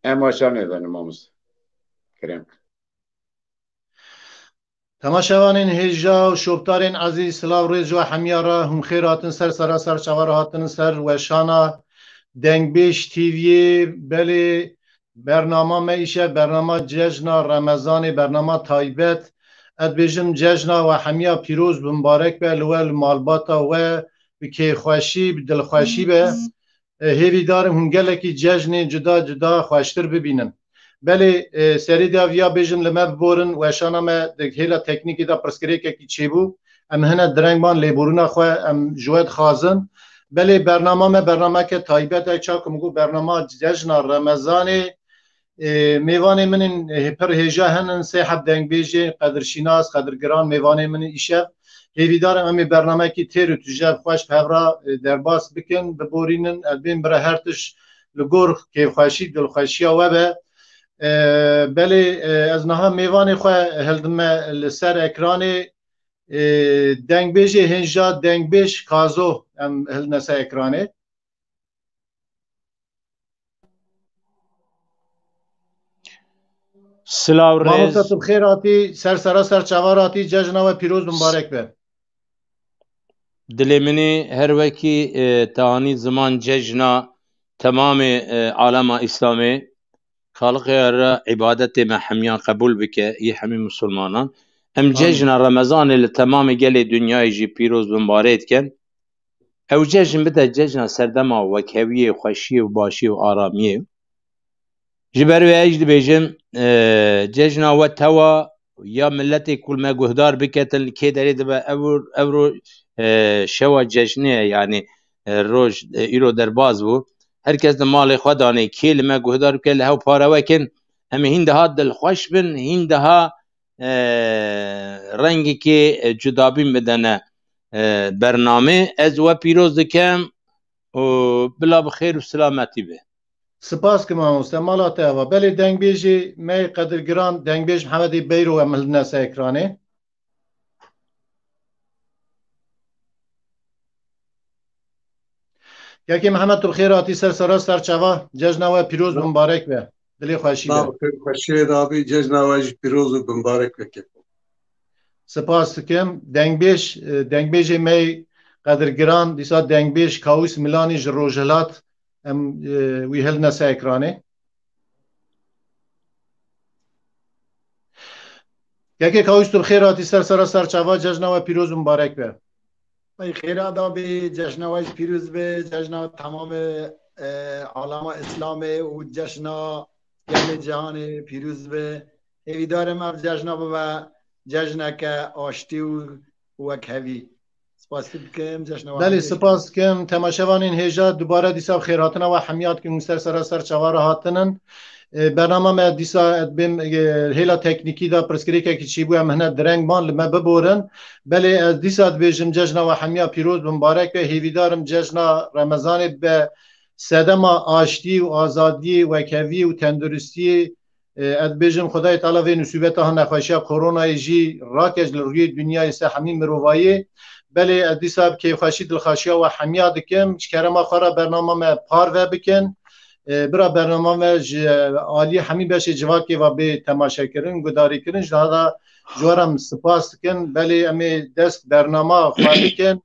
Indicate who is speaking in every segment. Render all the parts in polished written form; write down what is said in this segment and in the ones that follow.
Speaker 1: اما شانه دانماموس کریم.
Speaker 2: تماشاوانین هجا و شوبتارین عزیز سلاو ریز و حمیارا هم خیراتن سر سراسر چوار هاتن سر و شانا دنگبیش تیوی بلی برنامه میشه برنامه جشن رمضان برنامه تایبت ادبیجم جشن و حمیا پیروز مبارک به لول مالباتا و بکی خوشی دلخوشی به هیوی دارم هم گلکی جشن جدا جدا خوشتر ببینن بله سری داویا بیجن لما بورن و شانا ما هیلا تکنیکی دا پرسکریکه کی چی بو ام هنه درنگمان لیبورونا خواه ام جوید خازن بله برنامه ما برنامه که تایبت چاکم گو برنامه جشن رمضان میوان من پر هجا هنن سه حب دنگ بیجی قدر شیناس قدر گران میوان من ایشه هیوی دارم امی برنامه کی تیر و تجاب خوش پهورا درباس بکن ببورینن البین برای هرتش لگور که خوشی دل خوشی و به بله از نها میوان خواه هلدم لسر اکران دنگ بیجی هنجا دنگ بیج کازو ام هل نسا اکرانه
Speaker 3: سلاو
Speaker 2: ماموستا
Speaker 3: رز
Speaker 2: تو بخیر آتی سر سراسر چوار آتی جشن و پیروز مبارک به
Speaker 3: دلێ منێ هەروەکی تەوانی زمان جەژنا تەمامێ عالەما ئیسلامێ خاڵقێرە عیبادەتێ me hemiyan qebûl bike yê hemî musulmanan em cejna Remezanê li temamê gelê dunyayê jî pîroz bimbarê dikin ew cejn bide cejna serdema wekheviyê xweşiyê û başiyê û aramiyê ji ber wê ez dibêjim cejna we tewa ya milletê kul me guhdar biketin li kê derê dibe ew ro şewa cejnê ye yanî roj îro derbas bû herkes di malê xwe danê kê li me guhdar bike li hew pare wekin em ê hîn diha dilxweş bin hîn diha rengekê cudabîn bidene bernamê ez we pîroz dikim û bila bi xêr û silametî be
Speaker 2: سپاس که ماموستا مالا تاوا بله دنگ بیجی می قدر گران دنگ بیج محمدی بیرو ام هل نسا اکرانه یکی محمد تو بخیر آتی سر سراسر چوا جشن و پیروز مبارک به دلی خوشی به
Speaker 4: خوشی دابی جشن و پیروز مبارک بکن
Speaker 2: سپاس کم دنگ بیج می قدر گران دیسا دنگ بیج کاوس ملانی جروجلات ام وی هل نسا اکرانه یکی کاوس تو بخیر آتی سر سراسر چوا جشن و پیروز مبارک به
Speaker 5: خیر آدابی جشن و پیروز به جشن تمام عالم اسلام و جشن گل جهان پیروز به ایدارم از جشن و جشن که آشتی و وکهوی سپاس کم جشن و
Speaker 2: بله سپاس کم تماشاوان این هجا دوباره دیسا خیراتنا و حمیات که مستر سراسر چوار هاتنن برنامه ما دیسا بیم هیلا تکنیکی دا پرسکریکه که چی بو هم هنه درنگ مان لما ببورن بله از دیسا بیجم جشن و حمیا پیروز مبارک به هیویدارم جشن رمضان به سدما آشتی و آزادی و کوی و تندرستی اد بیجم خدای تعالی و نصیبت ها نخوشی کرونا جی راکج لروی دنیای سه همین مروایی بله از دیسا که خوشی دلخوشی و حمیا دکم چکرما خورا برنامه ما پار و بکن برا برنامه عالی همین باشه جواب که و به تماشا کردن گداری کردن جدا جوارم سپاس کن بله امی دست برنامه خواهی کن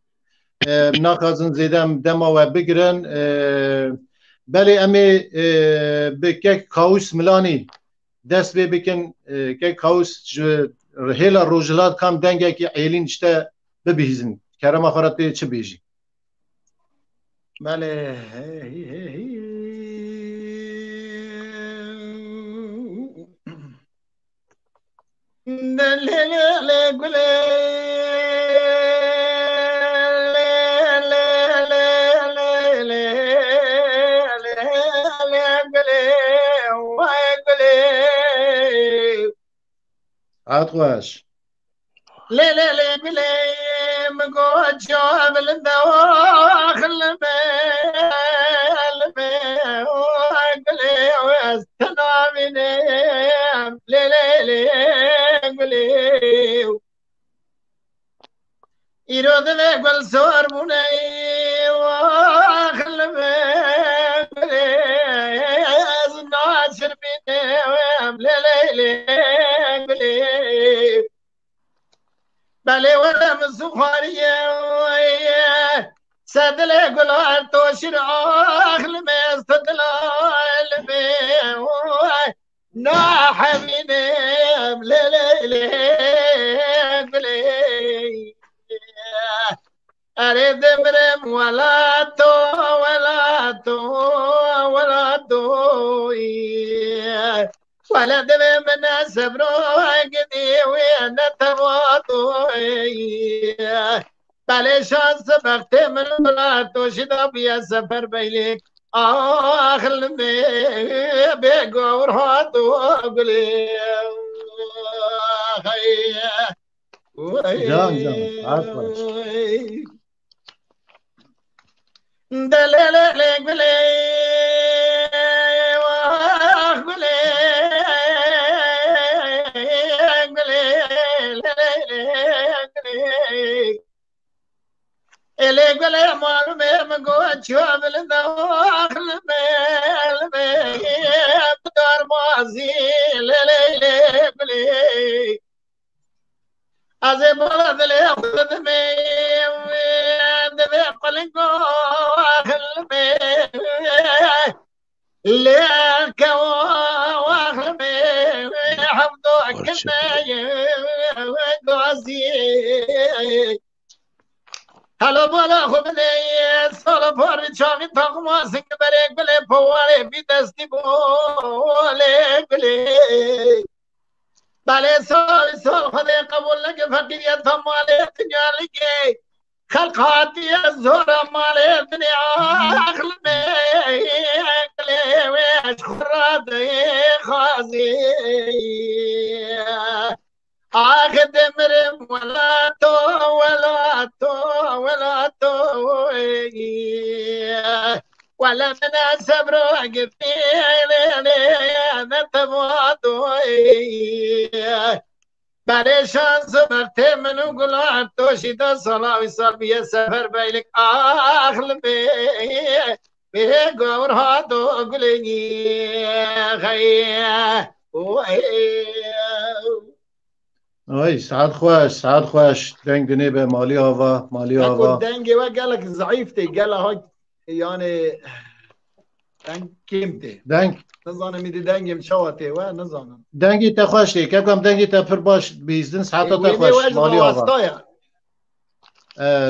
Speaker 2: ناکازن زیدم دما و بگرن بله امی به که کاوس ملانی دست بکن که کاوس هیلا روجلات کام دنگه که ایلین جتا ببیزن کرما خورات چه بیجی
Speaker 5: بله
Speaker 2: عطواش
Speaker 5: لا لا لا بلا مقعد شعب الدواخل يرود لك بالصور بني واخل ناشر بله ولم سخاريه سدل قلال توشر آخل مستدلال بي ناح منهم للي أريد مرم ولا تو ولا دم من سبرو قدي وين تبوتو بله شانس بخت من بلا تو شدا بیا سفر بیلیک آخر می بگور ها تو گلی
Speaker 2: جان عفواش
Speaker 5: دلل گلی واخ گلی ele gole mar me go chavel da akhl me dar mazi le gole aze balad le khud me de qalgo akhl me le ka akhl me hafdo akna gazi هلا بالا خوب نه سال پاری چاقی تاقما سنگ برک بله پواره بی دستی بوله بله بله سال خود قبول نگه فقیریت تا ماله تنیالی که خلقاتی از زورا ماله دنیا اخل بله ویش خراد خازی آخد مرم ولا تو ولا من سبرو قفيل نتبوتو برای شانس بخت منو گلاب تو شیدا سلاوی سال بیه سفر بیلک آخل به گور ها تو گلگی خیه
Speaker 2: اوی سعد خوش دنگ دنی به مالی آوا
Speaker 5: دنگ و گلک ضعیف تی گله ها یعنی دنگ کمته
Speaker 2: دنگ
Speaker 5: نزانم میدی دنگم شواته و نزانم
Speaker 2: دنگی تا خوش دی که کم دنگی تا پر باش بیزدن ساعت تا خوش مالی آوا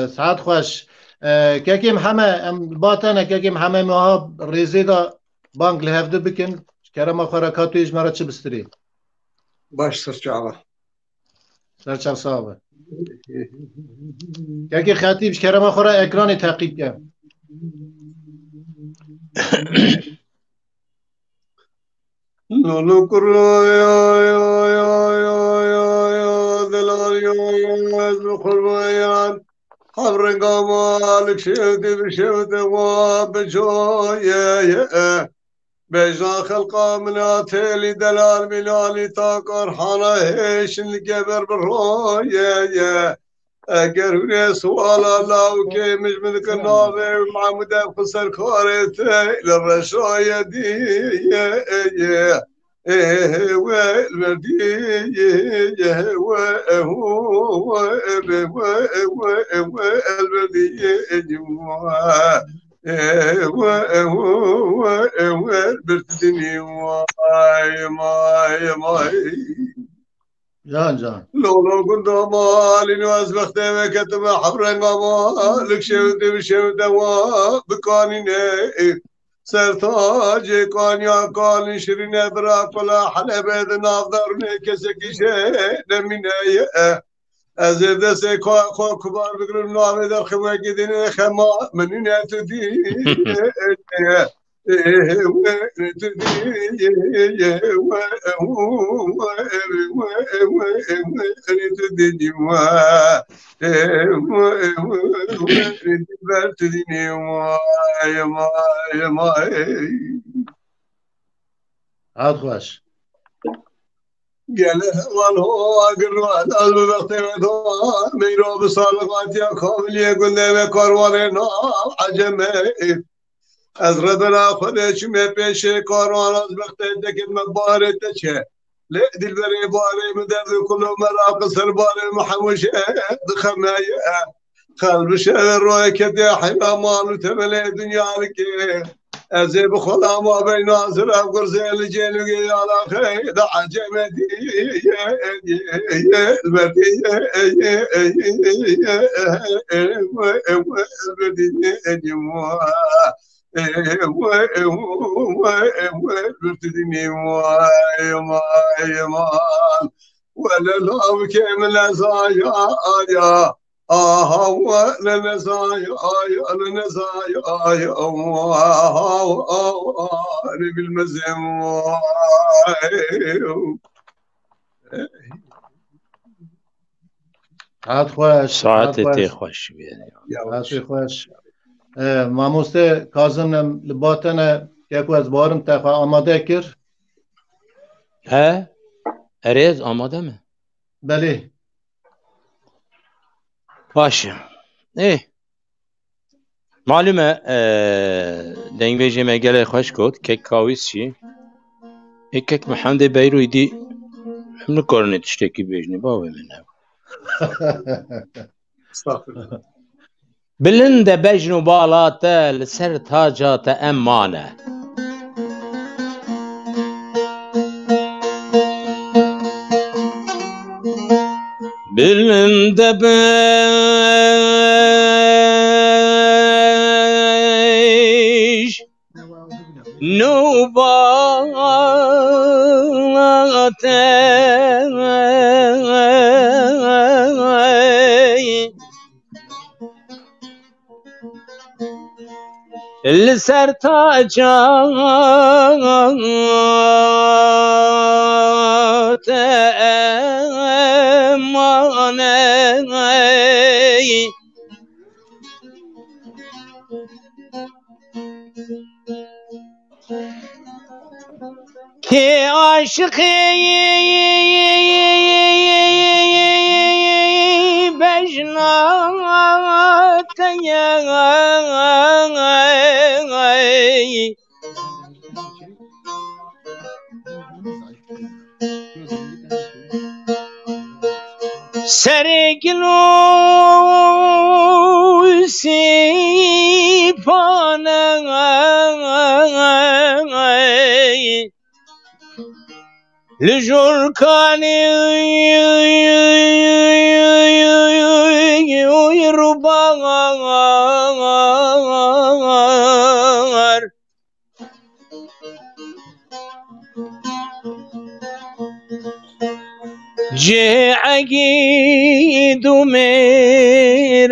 Speaker 2: ساعت خوش که کم همه باتنه که کم همه ماها ریزی دا بانک لحفده بکن کرم خورکاتو ایش مرا چه بستری
Speaker 4: باش سرچاوه
Speaker 2: سرچاو صاحبه که خطیبش کرم خورا اکرانی تقیب کن
Speaker 4: لولو کرو یا دلال یا از بخوربایان حبرنگا مالک شوتی بشوتی و بجویه بجنا خلقا مناتي دلال ملالي تاكر حانا هيش القبر بالروية اقر سؤال الله وكي مش من كناري مع مدام خسر كوريتي للرشاية دي والمردي والمردي برتدني
Speaker 2: جان
Speaker 4: لو كنت مالي نواز بختي كتب حبرنغا مالك شوتي بشوتي بكاني سرتاجي كان يا كان شرين براك ولا حلبة ناظرني كسكي شيء نميني از دست خو کبار بگرم نام در خمه گیدین خما منی نتودی
Speaker 2: خوش
Speaker 4: گله والو اگر وادال بوقتی تو میرو بسالقاتی کاملی گنده و کاروان نا عجمه از ردنا خودش می پیش کاروان از وقتی دکت مبارت چه دل بري باري مدرد كل مراق سرباري محوش خمايا قلب شهر رويك يا حيامان وتملي دنيا لك أزيب خلا ما بين ناصر أبقر زي الجيل على خير عجمتي ولا لا بكامل زايا هو لنزايا بالمزم
Speaker 2: هات خوش
Speaker 3: ساعتي خوش بيني
Speaker 2: هات خوش ماموسته کازم لباتنه یکو از بارم تخوا آماده کر
Speaker 3: ها اريز آماده مه
Speaker 2: بله
Speaker 3: باشه ايه معلومه دنگ بیجه مگل خوش کد که کاویس چی ایک محمد بیرو ایدی هم نکارنه تشتکی بیجنی باوی منه بلند بجنو بالاته لسر تاجات امانه بلند بج نوباته لسر تاجات امانه که عاشقی بجناتی سرگلو سیپانه لجرکانی روبار جه عقید و میرانه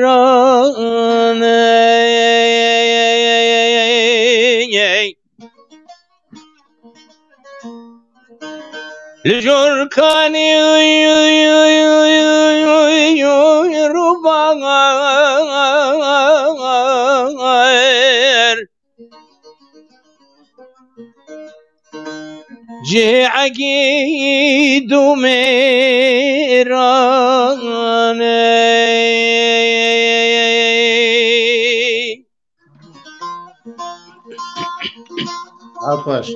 Speaker 3: لجرکانی روبار جه عقید و میرانه
Speaker 2: هات خوش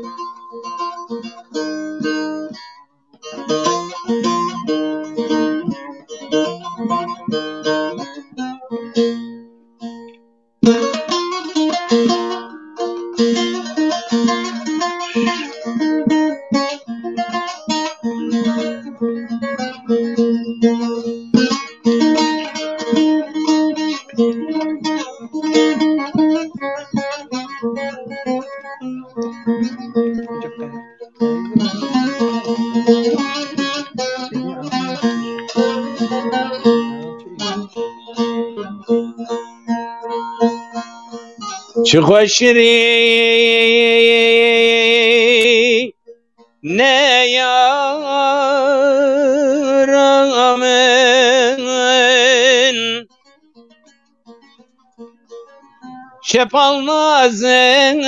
Speaker 3: چه خوشری نیارمن شپال نازن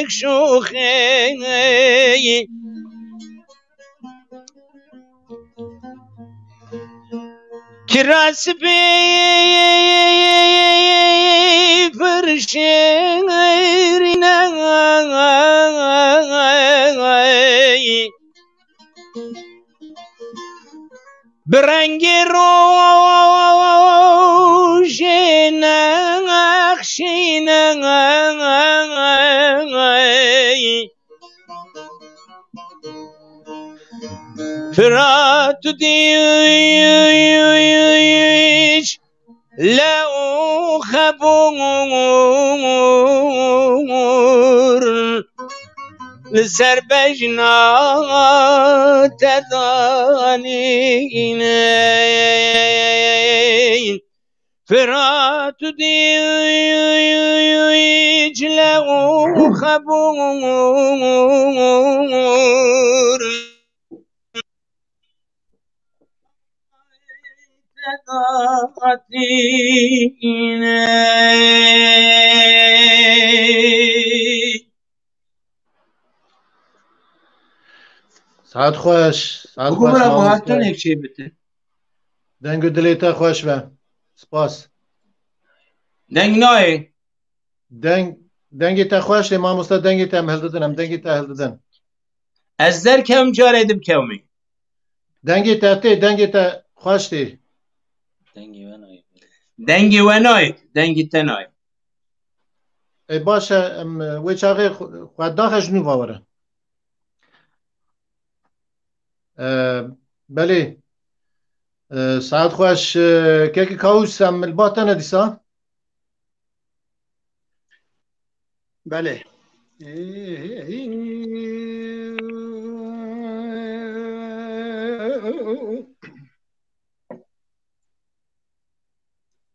Speaker 3: شوخی کراس بی فرشیرینه برنگ روش نقشین فرات دیش لو خبور لسر بجنا تدانین فرات دیج لو خبور تدانین
Speaker 2: ساعت خوش ساعت خوش
Speaker 3: مامۆستای چی بتر
Speaker 2: دەنگ و دلێتە خۆش بە سپاس
Speaker 3: دەنگ نایە
Speaker 2: دەنگی تا خۆش لێ مامۆستا دەنگی تا هەڵدەدن ئەم دەنگی تا هەڵدەدن
Speaker 3: ئەس دەرکەم جارێ دبکەومی
Speaker 2: دەنگی تا تێ دەنگی تا خۆش تێ
Speaker 3: دەنگی وە نایە دەنگی تە نایە
Speaker 2: ئەی باشە ئەم وێ چاغێ خواداخە ژنو باوەرە بەلێ ساعت خوش کێکی کاوس ئەم ملباتەنە دیسا
Speaker 5: بله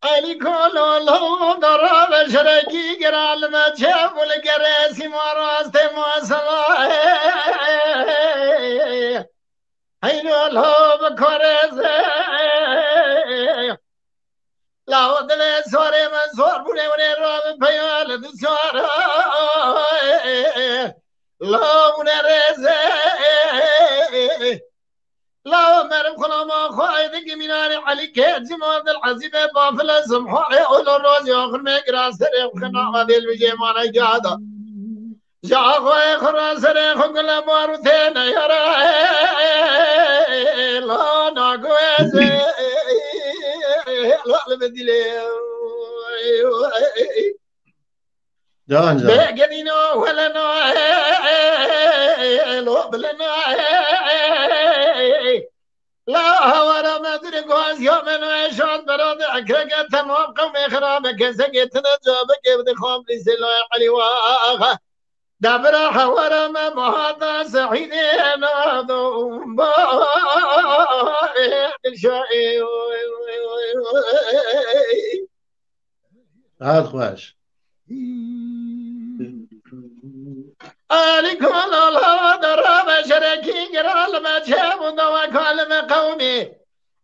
Speaker 5: علی کلولو درا بشرکی گرال مچه بلگرسی ماراست ماسلای اینو لب کرده لاو دل سوره من سوار بونه ونه رام پیال دسواره لاو نرزه لاو مرم خلاما خواهد گمینان علی که جمال دل عزیب بافل سمحوعی اولو روزی آخر میں گراسر خنا دل بجے مانا جادا جا خواه خراسر خگل مارو تے نیارا لا ناگوزه لا بدیله
Speaker 2: جان
Speaker 5: بگدینو ولنو لو بلنو لا هوارا مدري قواز يومن ويشاد براد أكرقة تمام قوم إخرام كسقيت نجابك يبدي خوام لسلا علي واغا دبرا هوارا ما مهادا سعيدين هذا الشائي
Speaker 2: ساعت خوش
Speaker 5: عليكم الله درب شركي قرال ما جابوا دوا كلمة قومي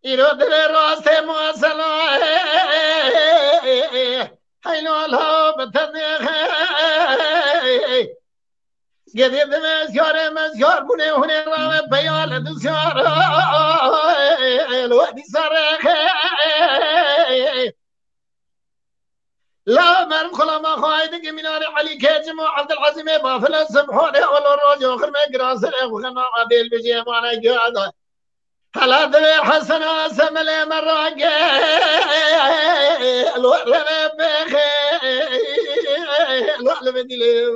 Speaker 5: يرد الراس مواصلة حين الله بتنخ قديم مسيار بني هنا رام بيال دسيار الوقت صرخ لا مرم خلاما خواهد منار علي كاجم وعبد العزيم بافل السبحون اول الروج واخر ما قراصر وخنا عديل بجي معنا جادا هلا ذي حسن سمل مراق الوحل بخي الوحل بدلي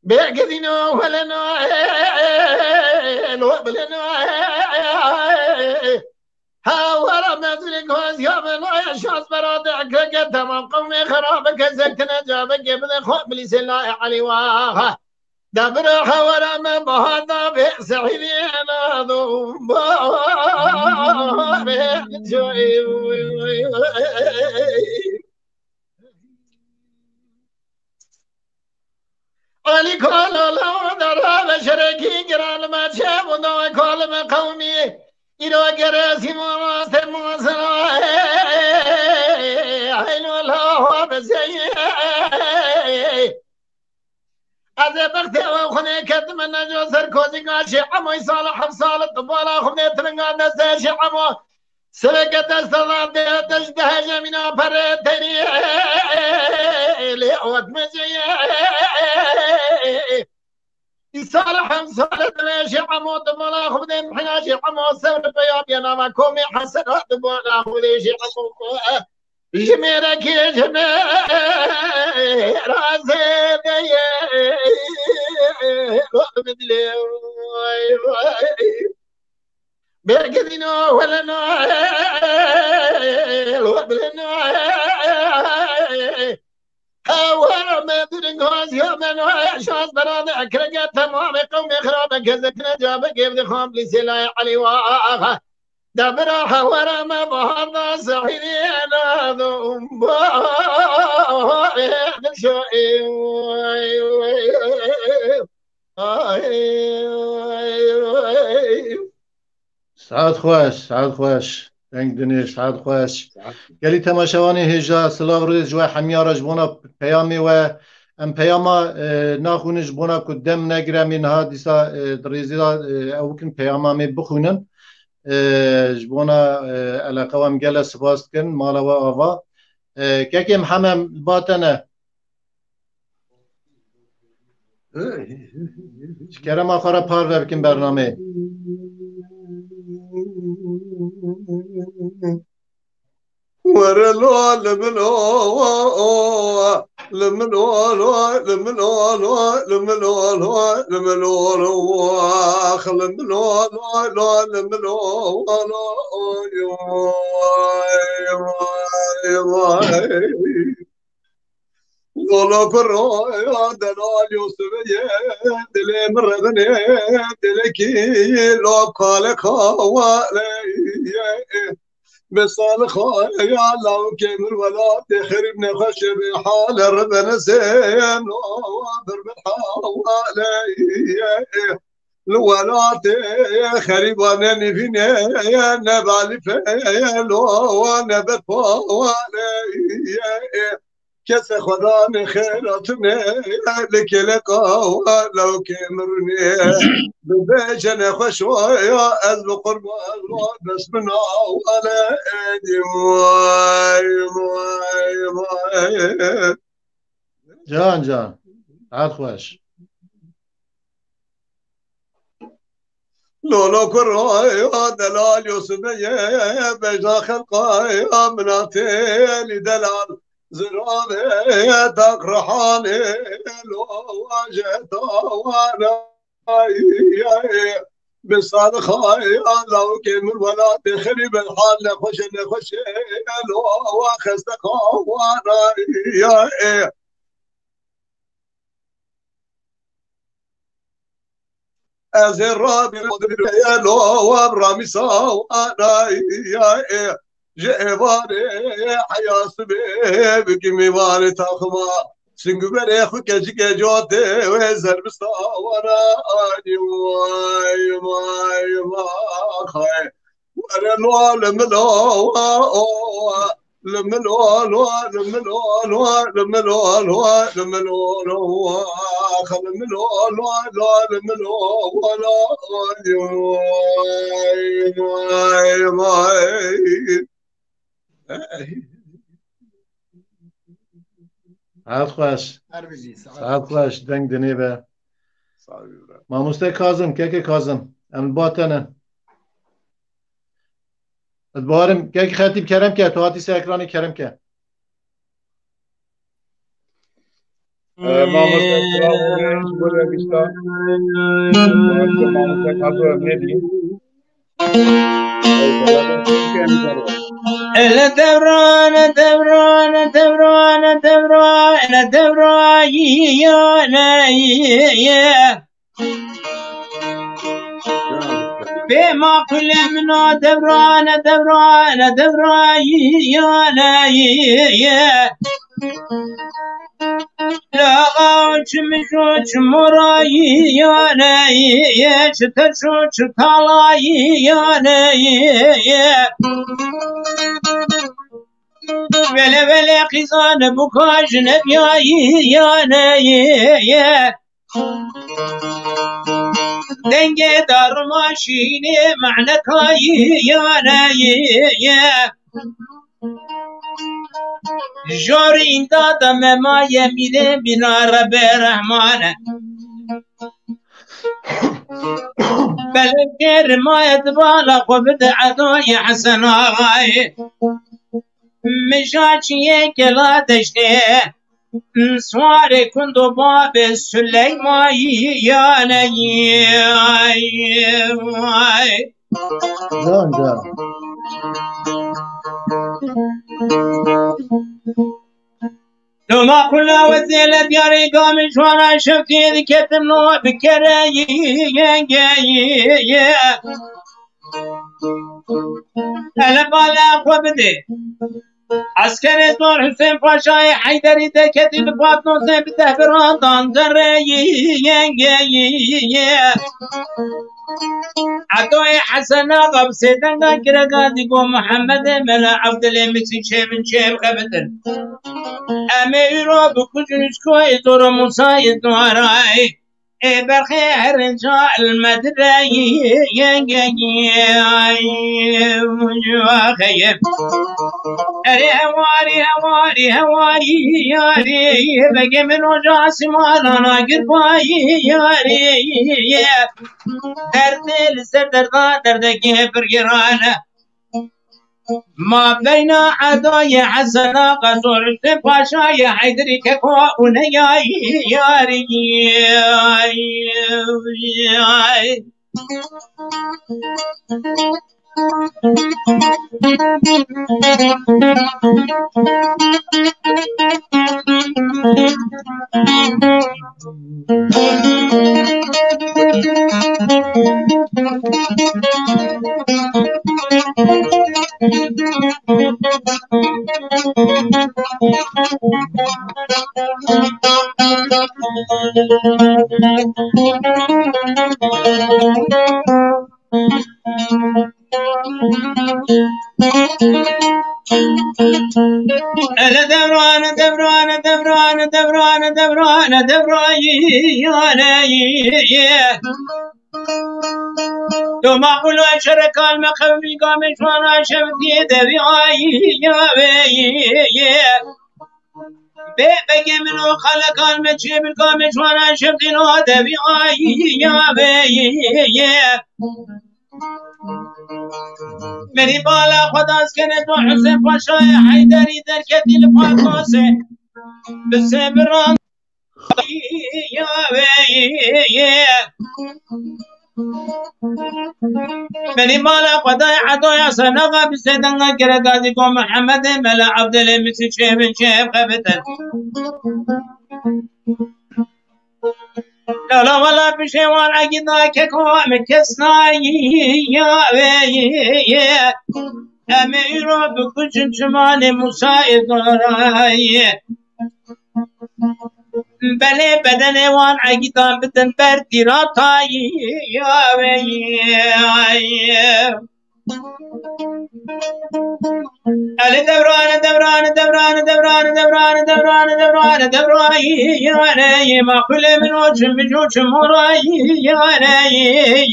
Speaker 5: بيقذنو ولنو الوحلنو هاورا مزلك واز يوم لا يشاز برادع كقد تمام قومي خرابك زكتنا جابك ابن خواب لسلا علي واها دبر هاورا من بهذا بسعيدي انا ذوم علي كل لو درا بشركي قران ما شاف ودوا كل من قومي إلى جراسي مراس موسى عين الله بزي هذا بختي وخني كتم النجو سركوزي قاشي عمو صالح صالح طبالا خني ترنقا نساشي عمو سرقت الصلاة تشبه جمينا فريتني لعوت مجي صالح صالح ماشي عمود ملاخ سر پیام یا نام کومی حسنات بالا خودشی عمو جميرك يا جميل رازي بدلي برقدينو ولا نويل وبلا نويل هوا ما درنغوز يوم نويل شاز براد اكرقات تمام قومي خرابك ذكنا جابك يبدي خام لي سلاي علي واخا دبر حورا ما بهذا سعيدين ذم
Speaker 2: سعد خوش دنگ دنیش سعد خوش گلی تماشاوانی هجا سلاو روز جوا حمیارا جبونا پیامی و ام پیاما ناخونش بونا کدم نگرمین ها دیسا دریزی اوکن پیاما می بخونن جبونا علاقه وام گله سپاس کن مالا و آوا که محمد باتنه شکرم آخرا پار بکن برنامه
Speaker 4: ورلو لمنو لمنو لمنو لمنو لمنو خلمنو لمنو لولا كرو يا دلال يوسف يا دلي مرغني دلكي لو قالك بصال خايا لو كمل ولا تخرب نخش بحال ربنا زين وابر بالحوالي الولات خريبانني فيني نبالي فيلو ونبت فوالي كس خدان خيراتني لكلكا لو كمرني ببيجن خشويا از بقربان بس من ولا ماي
Speaker 2: جان عاد خوش
Speaker 4: لولو كرايا دلال يوسفيا بجا خلقايا مناتي دلال زرابي تقرحاني لو واجهتا وانا بصاد خايا لو كمل ولا تخرب الحال خش لو واخستك وانا يا از رابي لو وابرامي وانا يا جيباني حياسبي بكمي باري تاخما سنقبري خكجك جوتي ويزر بستاورا واي خاي ورنو لملو
Speaker 2: عاد خوش دنگ دنیبه ماموسته کازم که کازم ام باتنه ادبارم که خطیب کرم که تو هاتی سه اکرانی کرم که
Speaker 1: ماموسته سلام بوده بیستا ماموسته کازو ندی
Speaker 3: الدوران دوران دوران دوران دوران يا بما كل منا دوران دوران دوران يا لا چمشو چمراي يا چتشو چتالاي يا ولا قيزان بكاج نبياي يا دنگه دار ماشینه معنکایی یا جور این دادم ما یمیده بینا رب رحمانه بلکر ما ادبالا خود عدای حسن آغای مشاچیه کلا دشته سوار کندو باب سلیمایی یا نی
Speaker 2: جان جان
Speaker 3: دوما كلها وزيلة دياري قوم شوانا شفتي ذكت النوع بكري ألا بالا وبدي عسكري دور حسين باشاي حيدري دكتي بفاطمة حسين بتهبران دانتري عدوي حسن غب سيدنا كرقا ديقو محمد ملا عبد المسي شيبن شيب غبتن أميرو بكجنش كوي دور موسى دواراي بخير رجاء المدري خيب أري هواري ياري بقي من وجع سمال أنا قرباي ياري درد لسر دردك برقرانه ما بين عداي حسنا قصر باشاي حيدري ككون ياري أنا دبران تو معقول شرك المخبي قام شوانا شفتي دبي بقي منو خلق المشي بالقام شوانا شفتي نو دبي منی بالا خداست کنه تو حسین پاشای حیدری در کتی لپاکاسه بسه بران منی بالا خدای عدای سنغا بسه دنگا کرگازی کو محمد ملا عبدالمسی شیبن شیب خبتن لا ولا بشوار عقدنا ككوام كسناي يا أميرو بكجن شمال مساعد راي بلي بدن وان عقدان بدن بردي راتاي يا أنا دبران يا ما كل من وجه بجوش مراي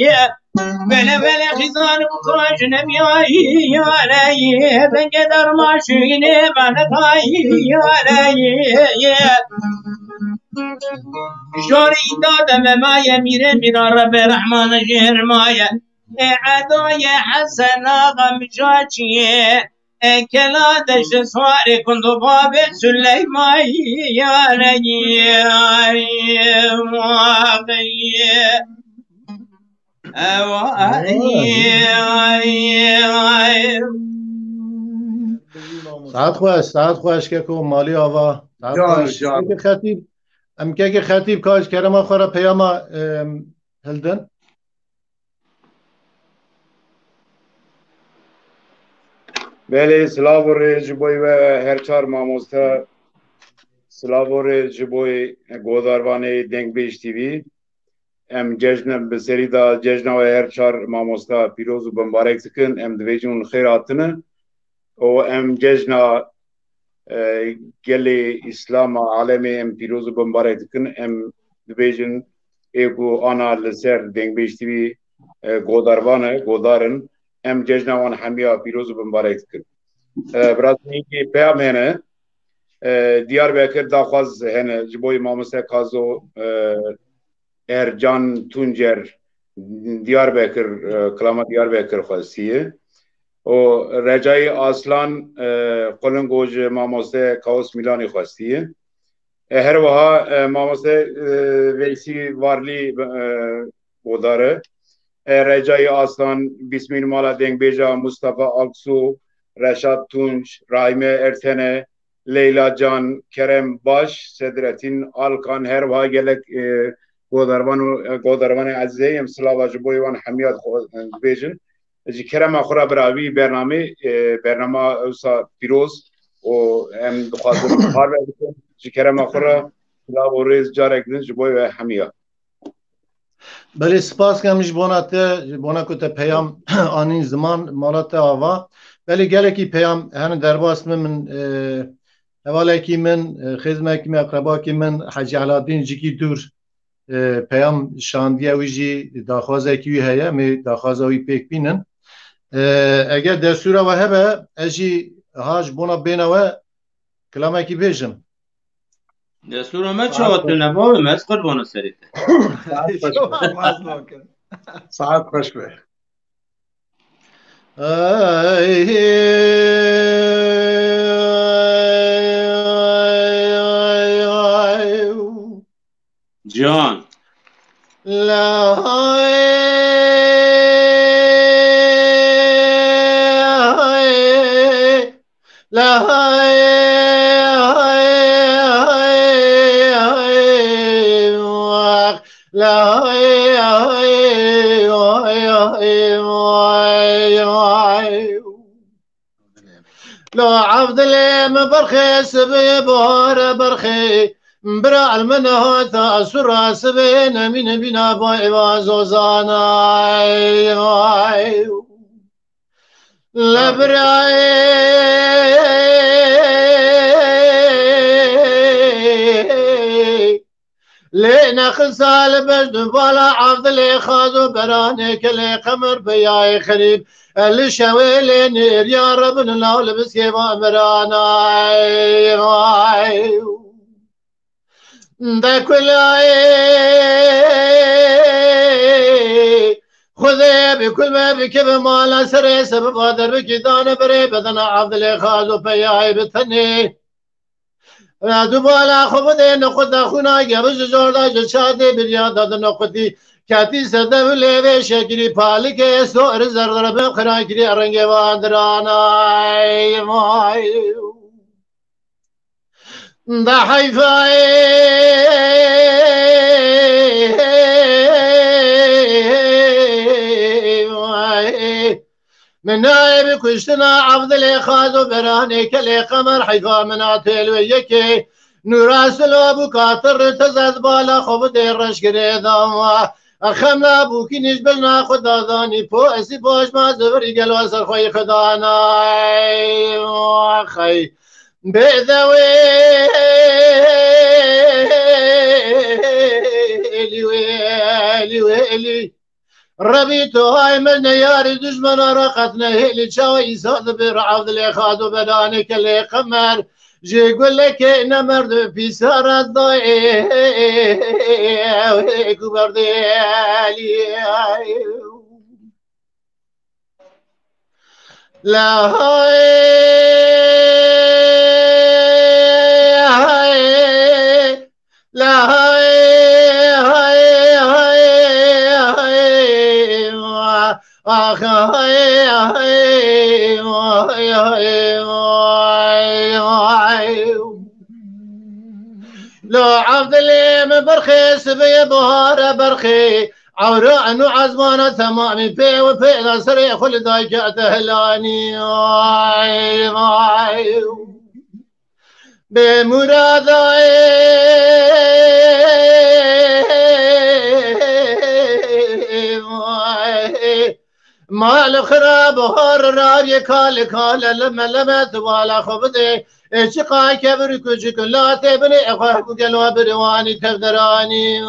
Speaker 3: يا بلا خزان بكراج نبياي يا بنقدر ماشيني بنتاي يا جوري دادم ما يمير من رب الرحمن جهر مايا عدوي حسن غم جاچيه كلا دش سواري كنت باب سليمان يا نجي
Speaker 2: ساعت خوش که کو مالی آوا ساعت خطیب ام که خطیب کاش کرم آخر پیاما هلدن
Speaker 1: بله سلاور جبوی و هرچار ماموستا سلاور جبوی گوداروانه دنگ بیش تیوی ام جشن بسری دا جشن و هرچار ماموستا پیروز و بمبارک سکن ام دویجون خیراتنه و ام جشن گلی اسلام عالمی ام پیروز و بمبارک سکن ام دویجون ایگو آنا لسر دنگ بیش تیوی گودارن ام جشن وان همیا پیروز و بمبارک سکن براسنی که پیام هنه دیار بکر داخواز هنه جبوی ماموستا کازو ارجان تونجر دیاربکر کلام دیاربکر خواستیه و رجای آسلان قلنگوج ماموسته کاوس میلانی خواستیه هر وها ماموسته ویسی وارلی بوداره رجای آسلان بسمین مالا دنگ بیجا مصطفى آکسو رشاد تونج رایمه ارتنه لیلا جان کرم باش صدرتین آلکان هر وها گلک گودروان عزیزی ام سلاوا جبوی وان حمیات بیجن جی کرم آخرا براوی برنامه اوسا پیروز و ام دخوازم حال بکن جی کرم آخرا سلاوا ریز جارک دن جبوی و حمیات
Speaker 2: بله سپاس کمیش بونا کت پیام آنین زمان مالات آوا بله گله کی پیام هن درباس من حواله کی من خدمه کی اقربا کی من حاجی علادین جی کی دور پیام شاندیه ویجی داخوازه کی هیا می داخوازه وی پیک بینن اگر دستور و هبه اجی هاج بونا بینه کلامه کی بیجم
Speaker 3: دستور ما چهات نبا مز قربان سریت
Speaker 4: ساعت خوش به
Speaker 3: جان
Speaker 2: لا لا عبد الله مبرخي سبي بار برخي برا المنها تأسر سبين من بنا وازوزانا لبراي لينا خسال بجد بالا عبد الله خاذو براني كلي قمر بياي خريب اللي شويلي نير يا رب الله لبس يبا برانا دا كلاي خذي بكل ما بك بمالا سري سبب قادر بكدان بري بدنا عبد الله خاذو بياي بتني دوبالا خوب ده نخود خونا گرز جوردا جشاده بریادا ده نخودی کاتی سده ولی شکری پالی که سوار زردر به خراکری رنگ وادرانای مای ده حیفای من نائب كشتنا عبد الخاذ براني كلي قمر حيفا من ويكي نوراس لابو كاتر تزاد بالا خوب دير رشكري داما اخمنا بوكي نجبلنا خدا داني پو اسي باش ما زوري قلو اثر خوي خدانا خي بذوي ويلي ربيتو هاي من ياري دجمن رقتنا هيلي شاوي صاد برعوض اللي خادو بدانك اللي قمر جي يقول لك انا مرد في سارة ضايع وهيك بردالي لا هاي لا هاي لو عبد الله مبرخي سبي بهار برخي عوراء نو عزمانة تمامي بي وبي سري خل دايك تهلاني مال خراب هر رابي كال كال لما توالا خبدي اشقا كبر كجك لا تبني اخوك قلوا برواني تفدراني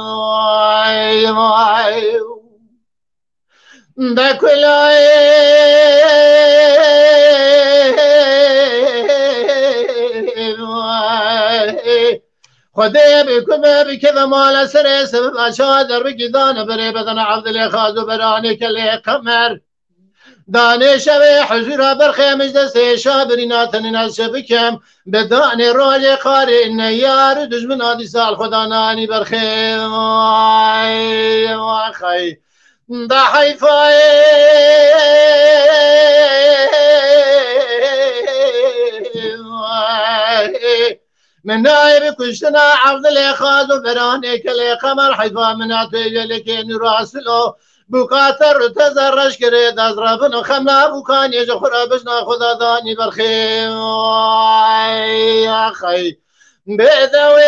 Speaker 2: دا كلاي خدای بکن بکه و مال سر سبب اشا در بگیدان بره بدن عبدالله خازو برانه کلی قمر دانه شوه حضور برخیمش دسته شابریناتن از شبکم به دانه رول قاره نیار دجمن آدی سال خدا نانی برخیم خی دا حیفای من نائب كشتنا عبد الإخاذ وبراني كلي قمر حيفا من أتوجه لكي نراسلو بكاتر تزرش كريد أزرابن خمنا بكان يجخر بجنا خدا داني برخي يا خي بدوي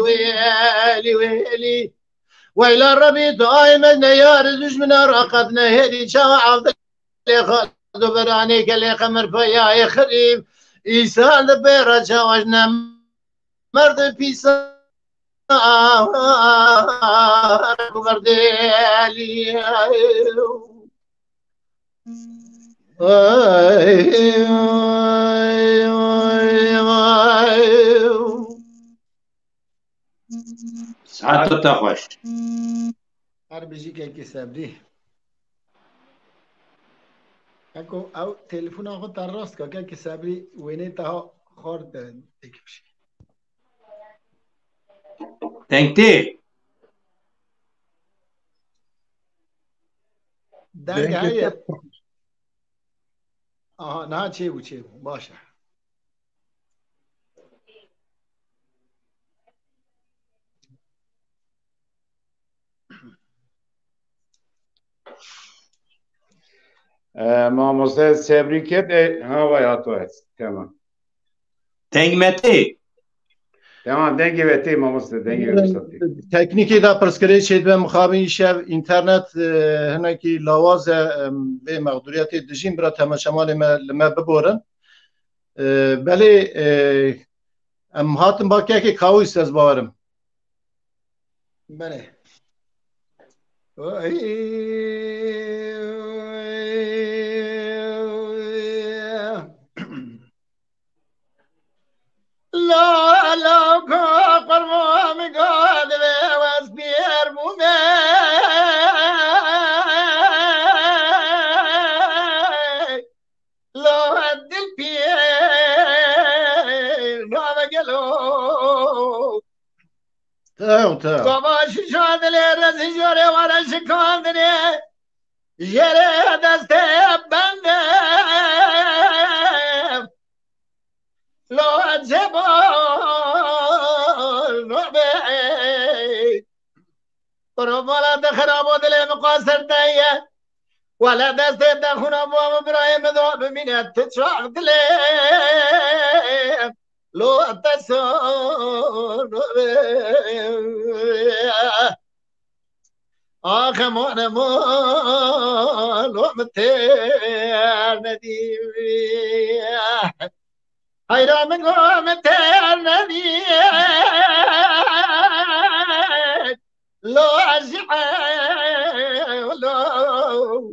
Speaker 2: ويلي ويلي ويلا الربي دائما يا رزش من رقدنا هدي شا عبد الإخاذ براني كلي قمر فيا خريب إيسان بيرا شاوشنا مرد بيسا بردالي
Speaker 3: ساعت تخوش
Speaker 5: هر بيجي كي سابدي اكو او تليفون اخو تراست كي سابري ويني تا خورد تكفشي
Speaker 3: تنكتي
Speaker 5: دنگ هاي نه چه باشه
Speaker 1: ماموسته سبری کت ها وای هاتو هست تمام
Speaker 3: تنگ متي
Speaker 1: تمام دنگی بهتی ماموسته دنگی بهتی
Speaker 2: تکنیکی دا پرسکری شد به مخابی شب اینترنت هنکی لواز به مقدوریت دژیم برای تماشامان لما ببورن بله ام هاتم با که کاویست از باورم
Speaker 5: بله لا لا قرما مقاد واس بير مومي لو هدل بير نوما قلو قماش شادلي رزي جوري ورا شكاندني جري دستي بنده لو الجبال نعبي قرب ولا دخراب ودلي مقاصر دايا ولا دست دخون ابو ابراهيم ذوب من التشاق دلي لو التسون آخ مون لو متير نديم حيران من قوم ترنبي لو أشعى لو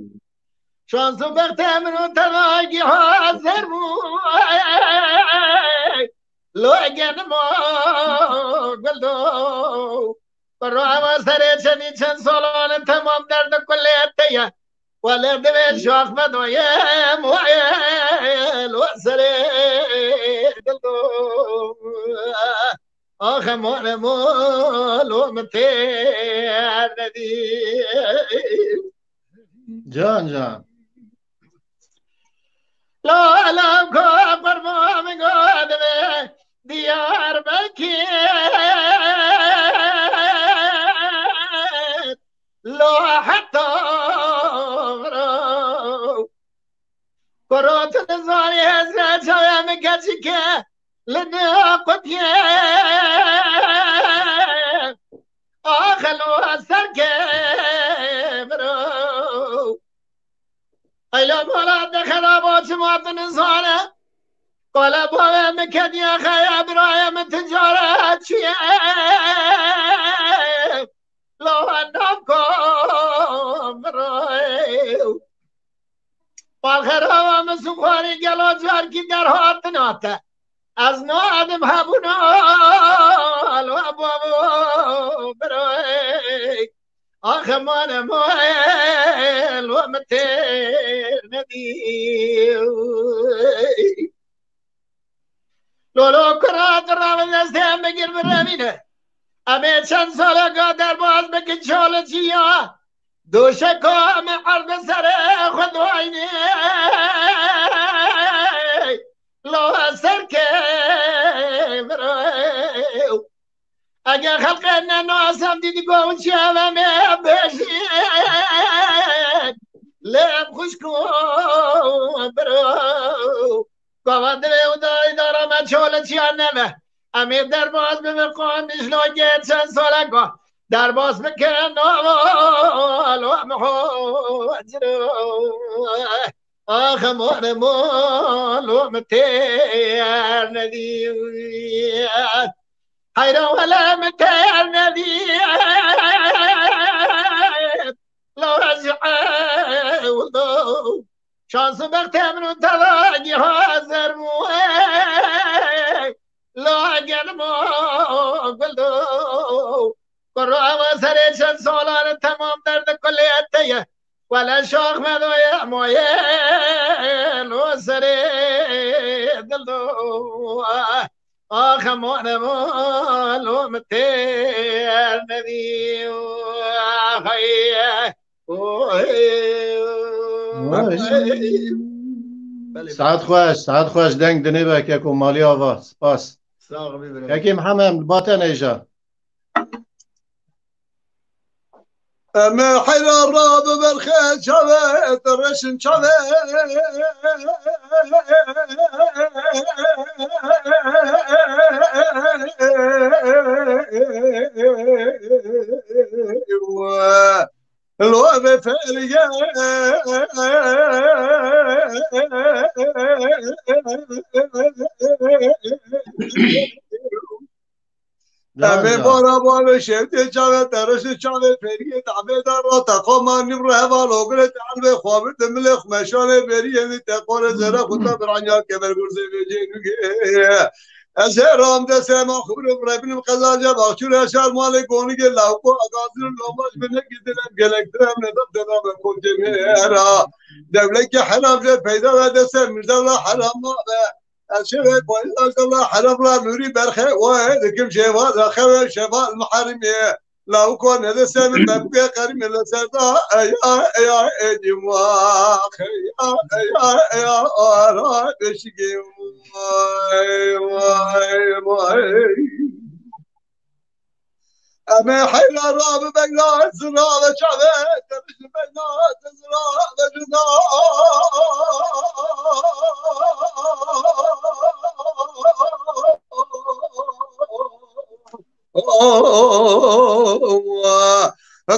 Speaker 5: شانس بخت من تراجي حاضر لو أجن ما قلدو برا ما سرت شني شن سولان تمام درد كل أتيا ولا دبل شوق بدويا مويل وسرت قلدو آخ مون مولو متير ندي
Speaker 2: جان
Speaker 5: لا لا كبر ما من قدمه ديار بكي لو حتى قرات نزاري هزرات شوية مكاتشك لنا قطية آخلوا السركة برو أيلا بولا دخرابات مواطن إنسانة قال بولا مكد يا خيا برايم تجارة شيء لو أنكم برو بالخرا مسخواری گلا جار کی در هات ناته از نو آدم هبونا الو بابو برای آخه من مویل و متر ندی لولو کرا کرا و دستم بگیر برمینه امی چند سال در باز بکن چال چیا دوشکا می عرض سر خود وینه لو سر که برو اگر خلق ناسم دیدی گون شوم بشید لب خوش کن برو گوانده و دای دارم چال چیا نمه امیر در باز بمقام نشلاگه چند سالگاه در باز بکن نوال و محاجر آخ مال مال و متر ندی حیران ولا متر ندی لو رجع ولو شانس بختم رو تلاقی حاضر موه لا اگر ما گلو قرآن سر چند سالان تمام درد کلیتیه ولا شاخ مدویه مویه لو سر دلو آخ مانه مالو متر ندی
Speaker 2: سعد خوش دنگ دنی با که مالی آواز سپاس یکی محمد باطن ایجا
Speaker 4: اما حیران را ببرخه شوه درشن شوه الوا بفعليه همه بارا بار شهد چاوه درش چاوه فریه تعبه در را تقاما نبره هوال اگره تعلبه خوابه دملخ مشانه بریه نی تقوار زره خودتا برانیا که برگرزه بیجه نگه از رام دسته ما خبر بربینم قضاجه باکچور اشار مال گونگه لاوکو اگازر لوماش بنگی دلم گلکترم ندم دلم کنجه میرا دولت که حرام جه پیدا و دسته مردولا حرام مابه الشيء كويس الله حرم لا نوري برخه وهذا شيء خير شفاء المحارميه لو كان هذا سامي بقى قريب من السرطان يا جماعه يا ارا بشكي اما حيل الراب بقنا الزرابه شعبه تمش بقنا الزرابه جنا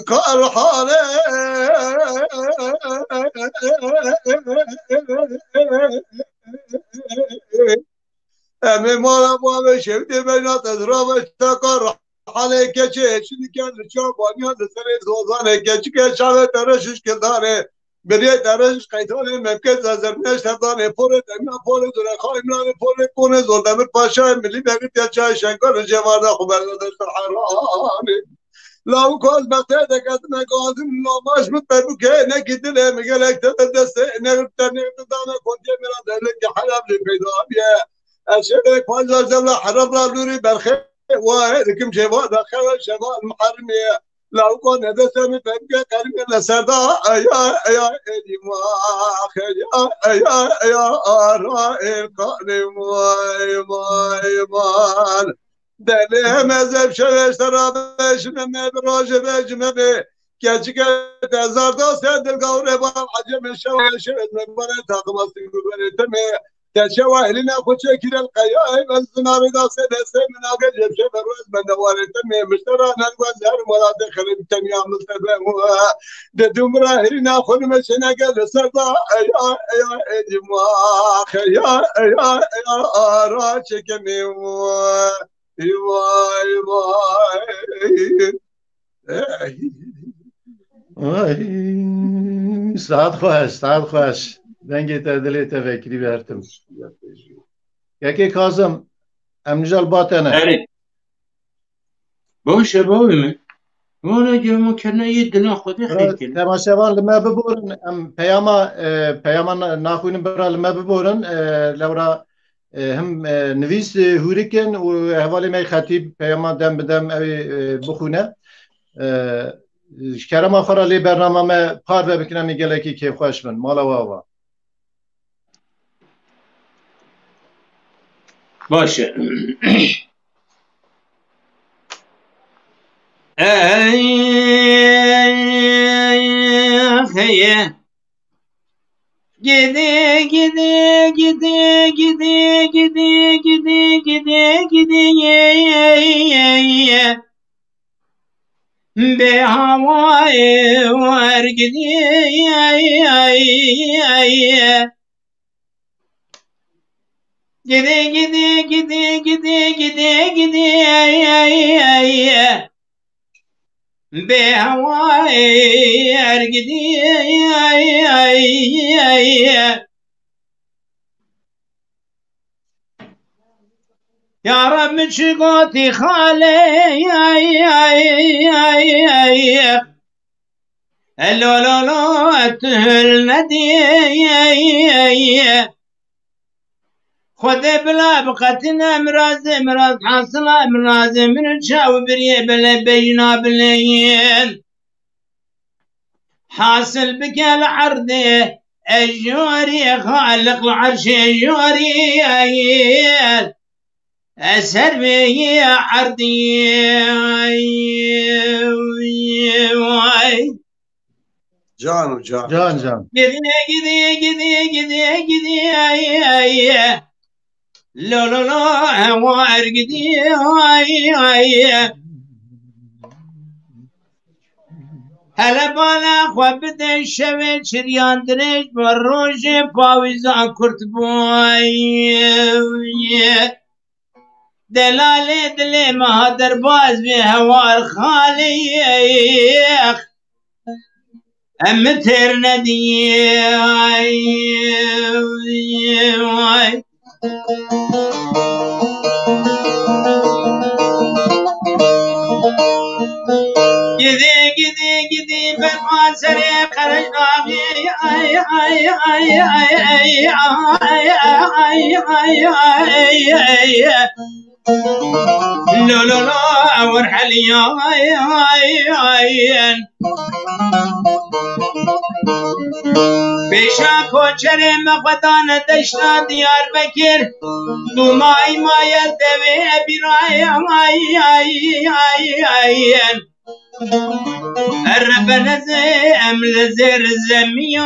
Speaker 4: قال حالي امي مالا مالا شفتي بينات اضراب تقر حالي كشي شنو كان الشاب وانيان سري زوزانه كشي شاوه ترشش كداره بريه ترشش قيتانه ممكن زرنش تردانه پوره دمنا پوره دوره خواهمرانه پوره کونه زلدمر پاشای ملی بگید یا چای شنگار جوانه خوبردادش حرانه لو كوز بقتها كاتم كوزم لو ماش متبو كه نكدله مقالك تدسه نغرت دانا كنت مرا دلك حرام لبيدابيه اشهد كوز زلا حرام لا نوري برخه وهذكم شباب دخل شباب المحرميه لو كون هذا سامي تبقى قريب لسردا يا يا رائل قادم ما دلی مذهب شوش ترابش نمی براج بجمه به کچی که تزار دست دلگاه با عجم شوش نمی تاقماسی گوبره تمی کچه واهلی نخود شکر القیای من زنار دست دسته من آگه جبشه بروز من دواره تمی مشترا نگوز هر مراد خرید تمی عمل تبمو ددوم راهی نخود مشنگه لسردا ای جماخ یا آرا چکمیمو
Speaker 2: سعد خوش دنگی تدلی تفکری برتم یکی کازم امجال باتنه
Speaker 3: آره باشه باوی وانا جمع کنه یه دنا خودی خیلی کنه
Speaker 2: تماشاوان لما ببورن ام پیاما ناخوین برا لما ببورن لورا هم نویس هوريكن وهوالي ماي خطيب پیاما دم بدم اوي بخونه شکرم آخر لی برنامه ما پار و بکنم میگه که کیف خوش من مالا واوا
Speaker 3: باشه خیه gide gide gide gide gide gide gide gide ye be havai var gide gide gide gide gide gide gide be havai var gide يا رب شقوتي خالي لو لو لو اتهل ندي خذ بلا بقتنا مراز حاصل مراز من الشاو بريه بلا بينا بلين حاصل بك العرض الجوري خالق العرش الجوري أسر بي عرضي
Speaker 4: جان
Speaker 3: قدي لو لو لو هوار قدي هلا بالا خوابت الشبه شريان دريج بروج باويزان كرت بوي دلالي دلي مهدر باز بهوار خاليخ امتر ندي gidi ben seni karışlam لا لا لا ورحل يا بشاك وشرم غدان دشنا ديار بكر دوماي ما يلتوي براي الربنا زي أمل زر الزمي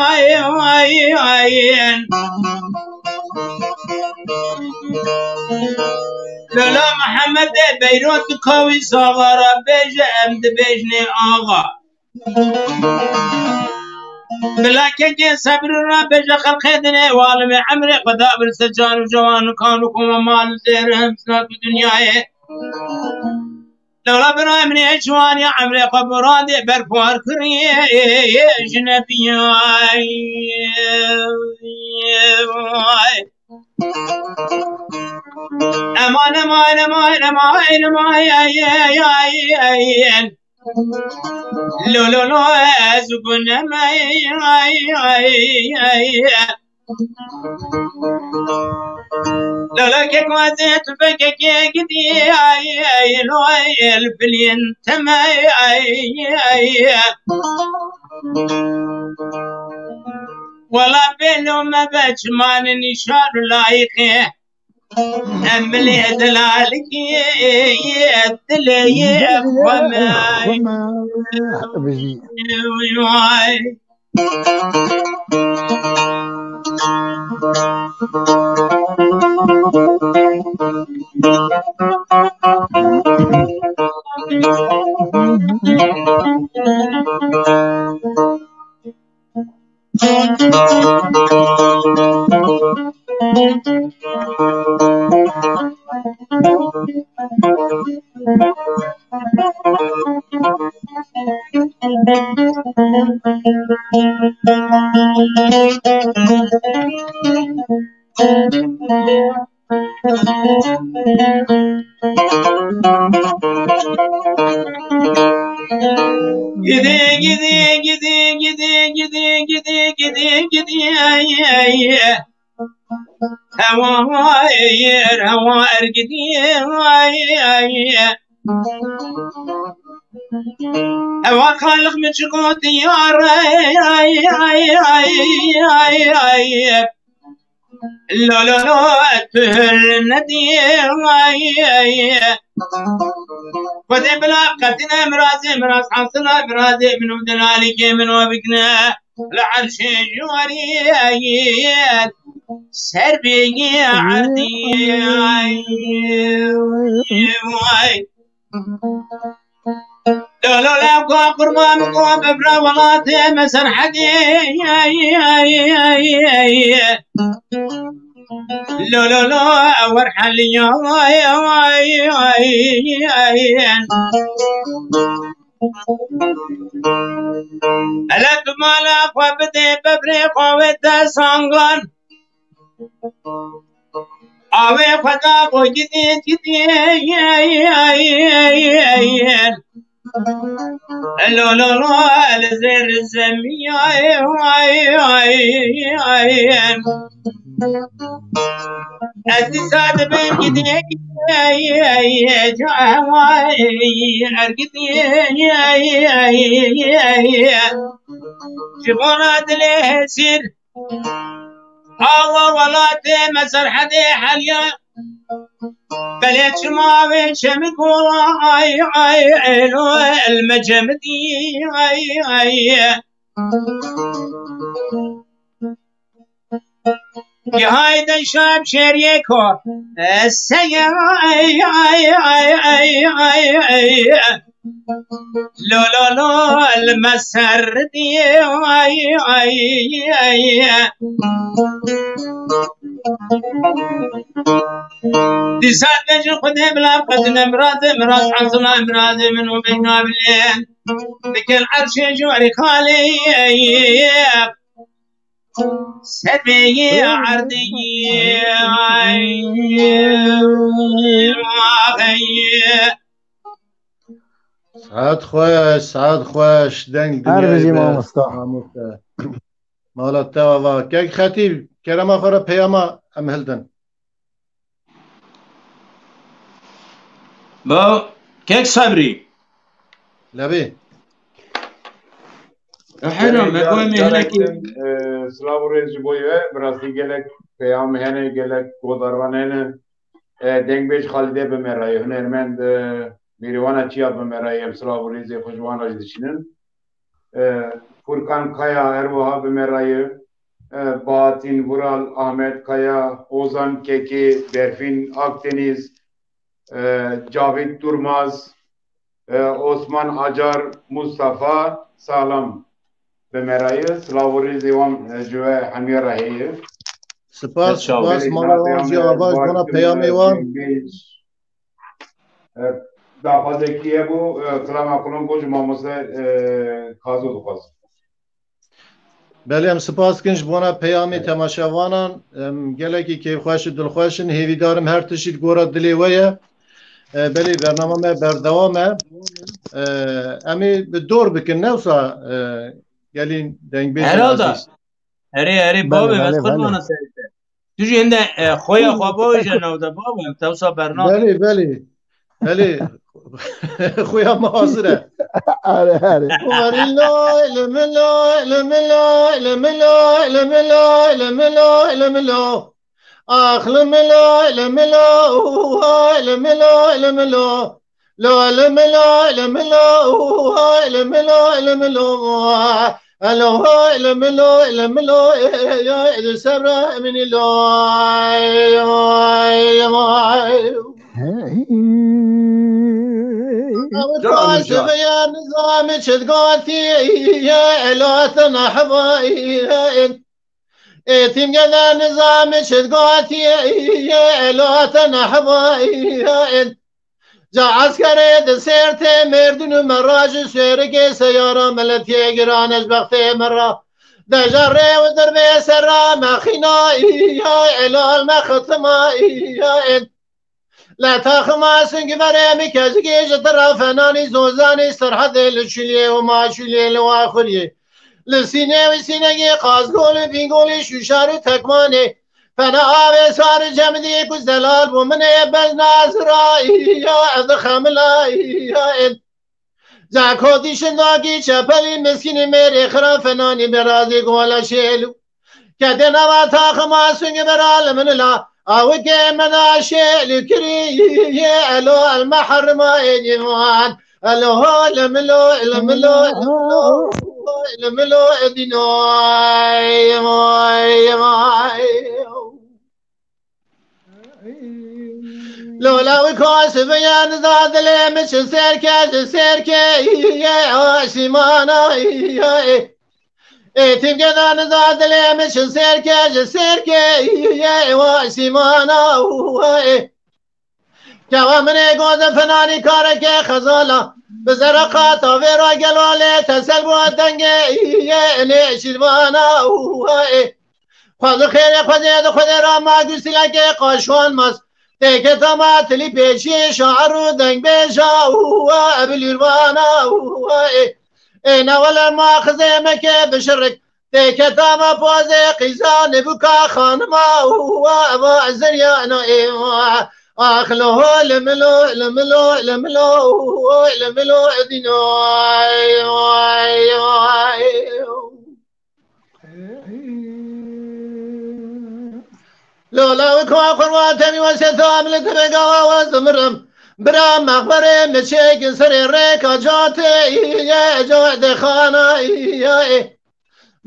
Speaker 3: لالا محمد بيروت كوي صغرى بيج أمد بيجني آغا بلاكن جي صبر ربيج خلق خدني والم عمري قدا برسجان وجوان كانوكم ومال زيرهم سنات الدنيا لولا برامني اجوان يا عمري قبرادي برفوار كريه جنبي امان امان امان امان امان لو لو لو ازقنا ما لولا كيك وزيت بكيك يقدي لو الفلين تما ولا بيلو ما باتش مان نشار لايقه أملي دلالك يدلي أفهمي Gidi gidi gidi gidi gidi gidi gidi gidi هوا yer hava ergidiye hava kalık mı çıkıyor diyar lo lo lo etbihir nediye Kode bela katine miraz hasına mirazi minu delalike minu bikne لعرشي جواريات سربي عردي لو لا قربان قوم ببرا ولاتي مسن حدي لو ورحل ألك مالا قبدي ببري قوة سانغان أوي خدا بو جديد لو الزر الزمي أتساد بين جديد شغونا دليه سير الله ولا تمسر حدي حاليا بليت شماوي شمكو عينو المجمدي يا هايدا شاب شريكو السيا لو المسر دي دي سادة خدها بلا قدنا مراز حصنا مراز من وبينا بالليل بكل عرش جواري خالي سبي عردي
Speaker 2: سعد خوش دنگ
Speaker 6: هر
Speaker 2: دنیا
Speaker 6: مامۆستا
Speaker 2: مالت توا که خطیب کرم آخر پیاما ام هلدن
Speaker 3: با كيك صبري
Speaker 2: لبی
Speaker 3: حرام مقومي هناك
Speaker 1: سلاو ريز جبويه براسي gelek peyam hene gelek godarvanene dengbej Halide bemerayı hünermend Mirivana Çiya bemerayı Sلاو ريز خوشوان ajdişinin Furkan Kaya Ervoha bemerayı Bahattin Vural Ahmet Kaya Ozan Keki Berfin Akdeniz Cavit Durmaz Osman Acar Mustafa Sağlam بمرایه سلاوری زیوام جوه حمیر رهیه
Speaker 2: سپاس مالوازی آواز بنا پیامی وان
Speaker 1: دافازکیه بو سلام اکنون بوج ماموسه کازو دخواست
Speaker 2: بله ام سپاس کنش بنا پیامی تماشاوانان گلکی که خوش دلخوشن هیوی دارم هر تشید گورا دلیویه بله برنامه بردوامه امی به دور بکن نوسا gelin dengbe
Speaker 3: herhalde هري بابا بس كل ما نسيت تجي عند خويا بابا جنوده بابا توصل برنامج
Speaker 2: بله خويا ما حاضره
Speaker 6: هري
Speaker 2: اخ لملا الو هاي لملو يا سبرا من يا نظام شدقاتي يا الاتنا حبايب اتم يا نظام شدقاتي يا الاتنا حبايب جا عسكري دسيرتي مردن مراج سيرك سيارة ملتي جران بختي مرة دجره و دربه سر مخینایی یا علال مختمایی یا لا تاخما سنگ برمی کزگی جتر فنانی زوزانی سرحد لشلیه و ماشلیه لواخلیه لسینه و سینگی قازگول بینگولی شوشار تکمانه فنا آوه سار جمدی کز دلال بومنه بز نازرایی یا از خملایی یا زاکو دیشنداگی چپلی مسکینی میری خرا فنانی برازی گولا شیلو کده نوا تاخما سنگ برال من لا او که منا شیلو کری الو المحرمه جوان الو لملو لملو لملو ديناي ماي لولا وكاس بيان زاد لي مش سيركه يا سيمانا تيم كذا زاد لي مش سيركه يا سيمانا جوا من گوز فنانی کارک خزالا بزرقات آورا گلاله تسل بود دنگه ایه شیروانا خواهد خیر خود را ماگوسی لگه قاشوان ماست دیگه تا تلی پیشی شعر و دنگ بیشا ابلیروانا نوال ماخذه مکه بشرک دیگه تا پازه قیزان بکا خانما و زریانا اخلو لملو لملو لملو لملو ديناي لولا وكوا قرواتني وسثام لتبقى وزمرم برام مخبره مشيك سر ريكا جاتي يا جوعد خانا يا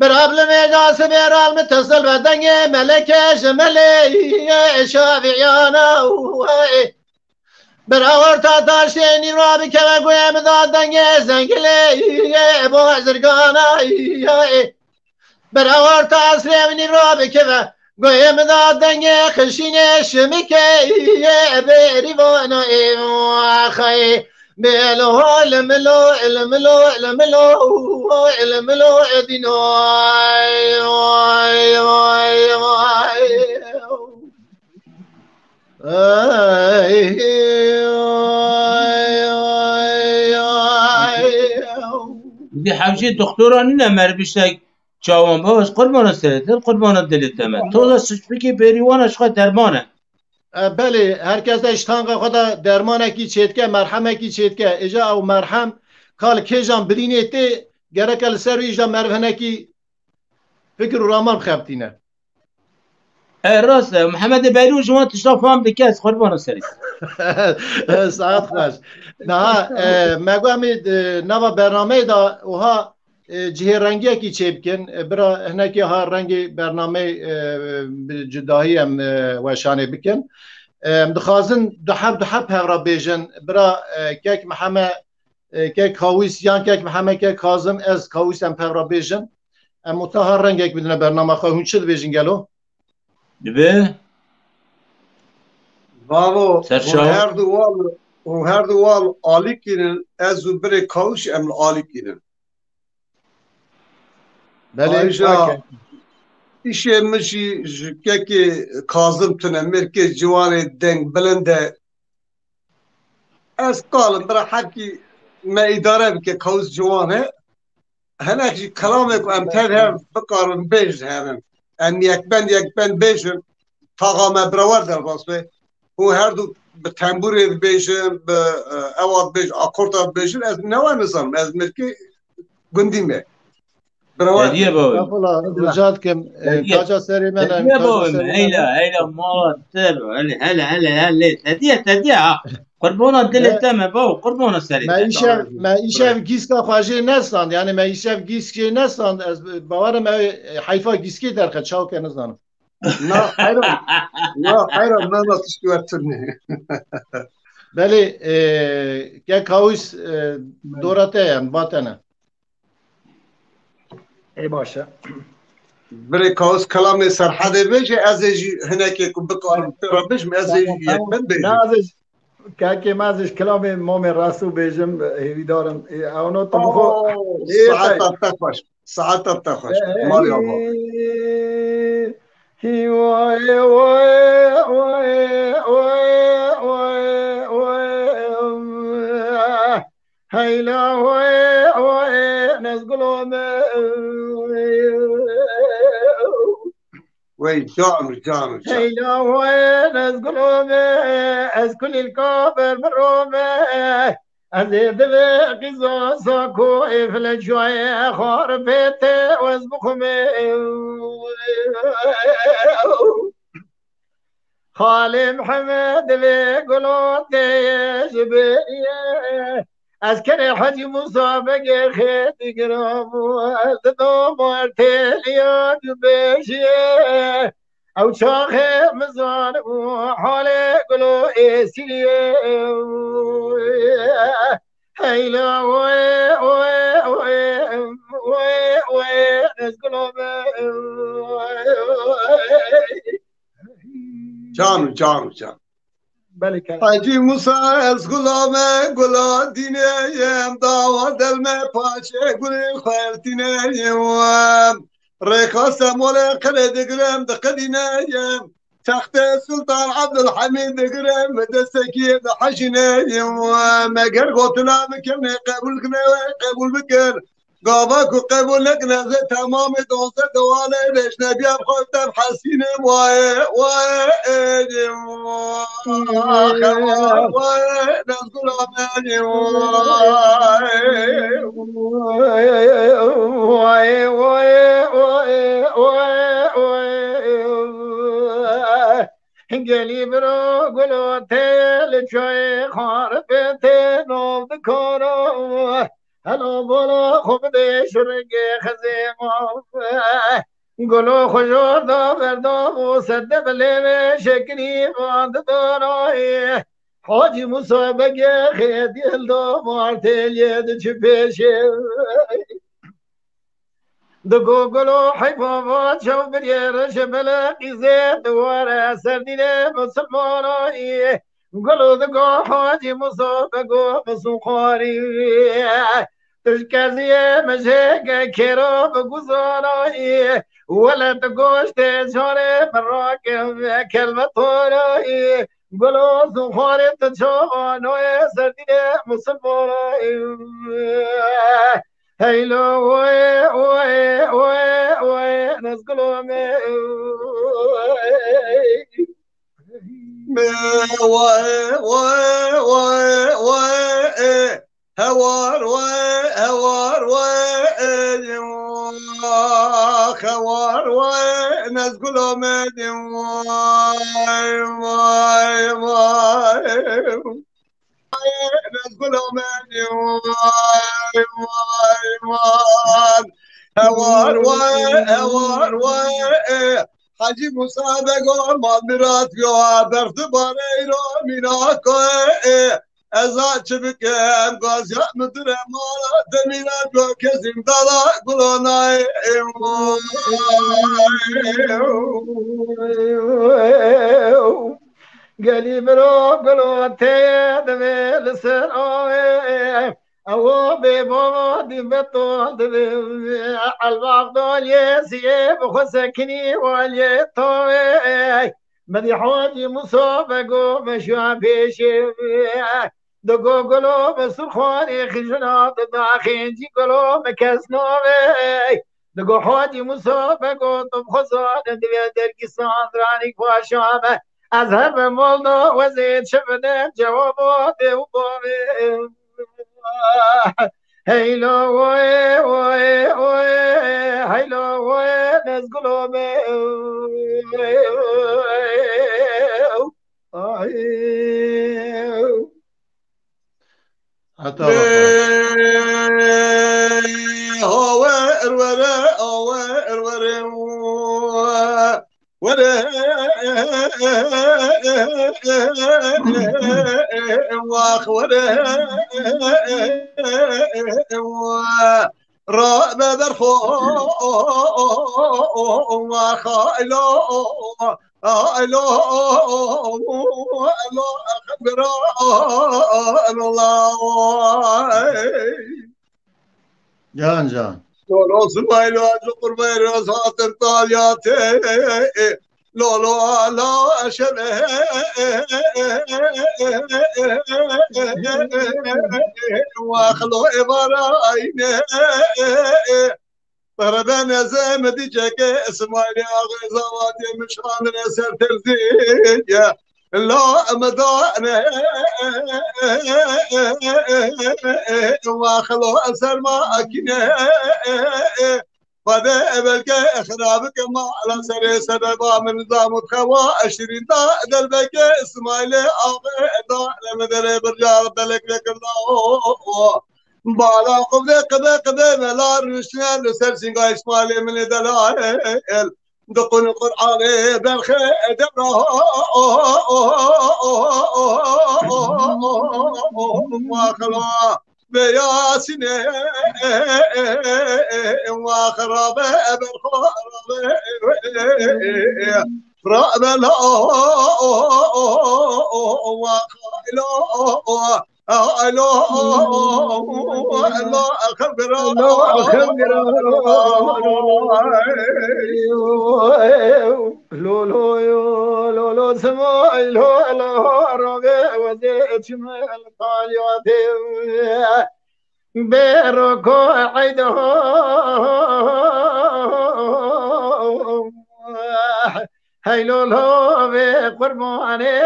Speaker 2: براب لميجاس بيرال متصل بدنجي ملكة شملي شافعيانا براور تاتاشيني رابي كما قوية مداد دنجي زنجلي ابو زرقانا براور تاسريني رابي كما قوية مداد دنجي خشيني شمكي بريوانا اخي ملو لملو لملو لملو لملو ديناي
Speaker 3: دي حبشي دكتورة نينا مربشتك جوان باش قربان سرت قربان دلت تمام تو سشبكي بريوانا شخص درمانه
Speaker 2: بله هر کس اشتانق خدا درمانه کی چیتکه مرحمه کی چیتکه اجا او مرحم کال کجان بدینه تی گرکل سر اجا مرحمه کی فکر و رامان خبتینه
Speaker 3: راست محمد بیرو جوان تشرف هم دکس قربان سرت
Speaker 2: ساعت خوش نه مگو همید نوا برنامه دا اوها جهه رنگی کی چه بکن برا هنکی ها رنگ برنامه جداهی هم وشانه بکن دخوازن دو حب هفرا بیجن برا کک محمد کک کاویس یان کک محمد کک کازم از کاویس هم هفرا بیجن متها رنگ یک بدونه برنامه خواه هون چه بیجن گلو؟
Speaker 3: دبه؟
Speaker 4: بابا و هر دوال آلی کنن از و بره کاوش ام آلی کنن
Speaker 2: بله
Speaker 4: ایشه مشی که کازم تنه مرکز جوان دنگ بلنده از قالم برای حقی ما اداره بکه کاوز جوانه هناك كلامك امتدها بقارن بيج هذا ان یک بند بيجن طاقه برور در واسه هو هر دو بتنبور بيجن باواد بيج اكورد بيجن از نوع نظام از ملكي گنديمه
Speaker 3: هدیه باویم
Speaker 2: رجال کم کجا سری من
Speaker 3: هدیه باویم هیلا ما تبا هلا هدیه قربان دلت تمه باو قربان سری
Speaker 2: ما ایشف گیسکا خواجه نستاند یعنی ما ایشف گیسکی نستاند از باورم حیفا گیسکی در خد چاو که نزدانم
Speaker 4: حیرم نه تشکیوتنه
Speaker 2: بله که کاویس دورته هم باتنه
Speaker 5: ای باشه
Speaker 4: بله کاوس کلام سرحده بیشه از هناك بقارن ربش از یک بند بیشه
Speaker 5: که ما ازش کلام مام راسو بیجم هیوی دارم اونو تو بخو
Speaker 4: ساعتت تخوش مال آبا
Speaker 5: هيلا نزقلو
Speaker 4: وي جانو
Speaker 5: هيلا نزقلو از كل الكابر برومه أزيد بقزا ساكو إفل شوية خاربت وازبخمي خالي محمد بقلوت جبية أذكر حجي مصابق خيط قراب وأزدو مرتليا جبيشي أو شاخي مزار وحالي قلو إيسية هيلا وي نزقلو
Speaker 4: جانو
Speaker 5: بلكن
Speaker 4: حاجی موسی از غلامه گلا دینیم داوا دلمه پاچه گل خیرتینیم رکاس مال قل دگرم دقدینیم تخت سلطان عبدالحمید دگرم دستکی دحشینیم مگر قتلا مکنه قبول بکن قاباك وقبول لك نزل تمام دوسة دوالي ليش نبي أبخذ تب حسين واي نزل أماني
Speaker 5: قلي برو قلو تيل شوي خاربتي نوب دكورو هلو بولو خوب دیش رنگی خزیمو گلو خوشو دو بردو موسد بلیوه شکری باند دارایی حاجی مصابق خیدیل دو مارتیلی دو چی پیشه دو گلو حیفاوات شو بریر شبل قیزه دواره سردیل مسلمانایی گلو دو حاجی مصابق مسوخاری تشكازي مشيك كيرو بقزوراي ولا تقوش تشوري براك كلمة طوراي قولوا زخوري تشونو يسردي مصبوراي هيلو وي نسقلو
Speaker 4: هوار نزقل أمد نزقل أمد هوار حاجی مسابقه مادرات یا برتبار ایران میناکو ازا چبکم گازیا مدره مالا دمیرات و کسیم دالا گلونای
Speaker 5: قالي برو قلو تيد بالسر او بيبو دي بطو الباق دول يسيب خسكني واليتوي بدي حوجي مصابقو مشوا بيشي دقو قلو بسرخوني خجنا ضداخين جي قلو مكسنوي دقو حوجي مصابقو طب خصان دي درقي صادراني كواشامه أذهب مولدو وزيد شبنا جوابات وبابي هيلو هيلو نزقلو
Speaker 2: حتى
Speaker 4: هو ولا واخوره را بدرخو واخايلو ايلو اخبر الله
Speaker 2: جان
Speaker 4: لولو سمايلو أجو قربي رزات الطالياتي لولو على شبه واخلو إبراهيم فربنا زمدي جاك اسماعيل اغي زواتي مشان نسر ترزية لا مدانا واخلو اسر ما اكنا فدا بلك اخرابك ما على سر سببا من نظام تخوا 20 دا دربك اسماعيل اغي دا لمدر برجال بلك لك الله بالا قبل ملار نشنا لسر سنگا اسماعيل من دلائل دقن القرآن بالخير دبره واخلا بياسين واخراب بالخراب رأب لا واخلا
Speaker 5: لولو سماي لولو ربي وزيت شمال طالياتي بيركو عيده هاي لولو بقرباني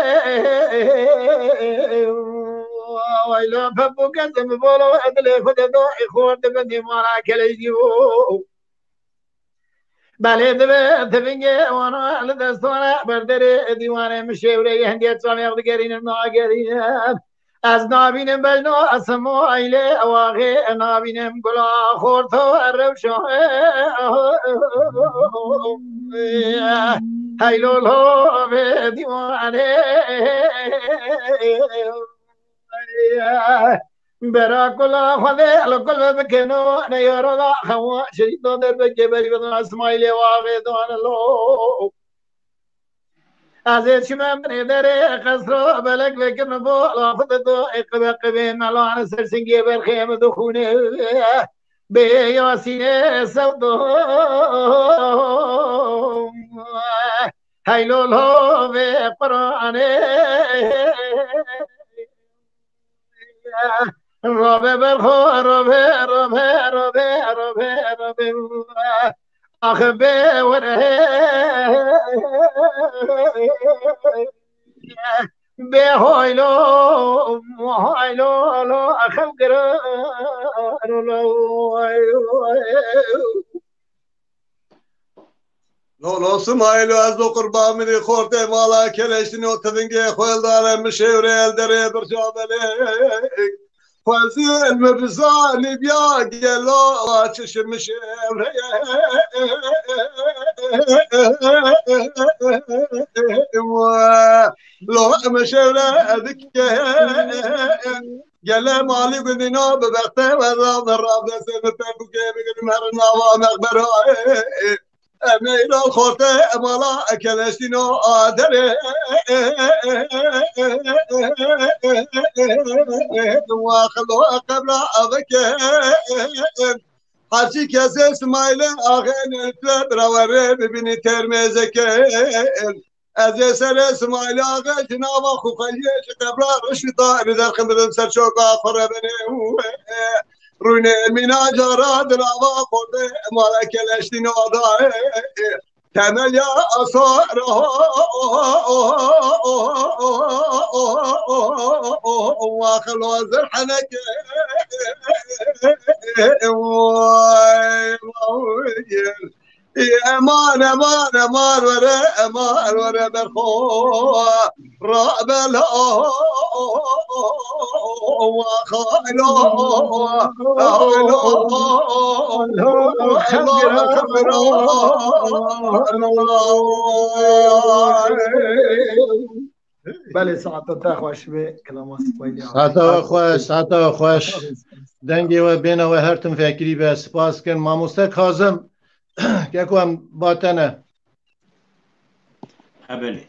Speaker 5: ويلو فبو قدم بولو ادلي خد دوحي خورد بدي مارا كليجيو بالي دبنجي وانا على دستونا بردري ديواني مشيوري هندي تصامي اغدقرين الناقرين از نابینم بجنو اسمو ایله واقع نابینم گلا خورتو عرب هیلولو به دیوانه برا کلا خواده لکل بکنو نیارو دا خوا شریطو در بکه بری بدون اسمایل واقع دوان لو از چمن در قصر بلک بکن بالا خود تو اقبه ملان سرسنگی برخیم دخونه به یاسین سودو هیلولو به قرآنه رابه برخو رابه أخبي وره بهايلو لو أخب قرارو
Speaker 4: لولو سمايلو أزو قربا مني خورتي مالا كليشتنو تفنجي خويل دارم مشيوري الدري برشابليك فزين مرزاني بيا قلو تشم مشيوري لو مشيوري ذكي قال مالي بدينا ببغتي والراب دسي متبقي بقل مرنا ومغبرو أمينا خورتي مالا كلاشتينو آدري واخلو قبل أبكي هرچی کسی اسماعیل آخین تلب رواره ببینی ترمزک از سر اسماعیل آخه جناب خوخلیش قبل رشدا ردر خمدن سرچوک آخره بنه رونه مینا جارا دلاوا خورده مالا کلشتی نوادا temel ya asara واخلو زرحنك امان ورا برخو راب لا
Speaker 5: بله ساعت خوش به کلام
Speaker 2: ساعت خوش دنگی و بین و هر تم فکری به سپاس کن ماموسته کاظم که کوم باتنه
Speaker 3: بله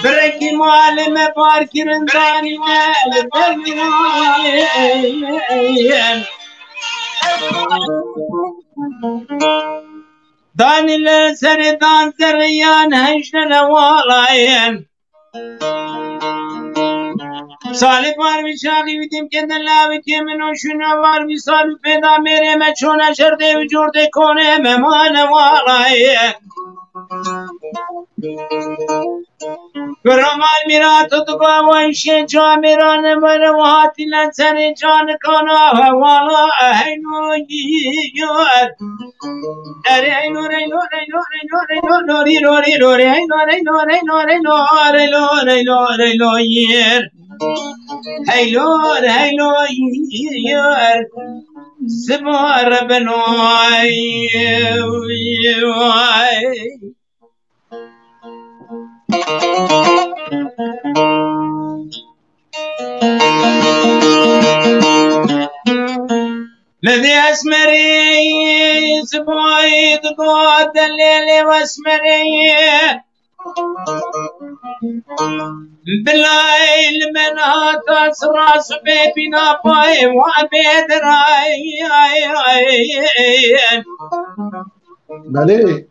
Speaker 7: بركي معلم باركر انساني داني لسردان زريان هجن نوالاين سالی بار بیشاقی بیدیم که دلاوی که منو شنو بار بی سالو پیدا میره مچونه شرده و جورده کنه ممان والاین گرامال میرا تو دقا و ایشه جا میرا نمانه و حاتی لنسر جان کانا والا اینو یاد اره اینو رینو رینو رینو رینو نوری نوری نوری اینو رینو رینو رینو رینو رینو رینو یر هیلور هیلور یر سبار بنوی الذي أسمري سبويد قد الليل واسمري بالليل من هاتس راس بيبنا باي وعبيد راي
Speaker 2: بله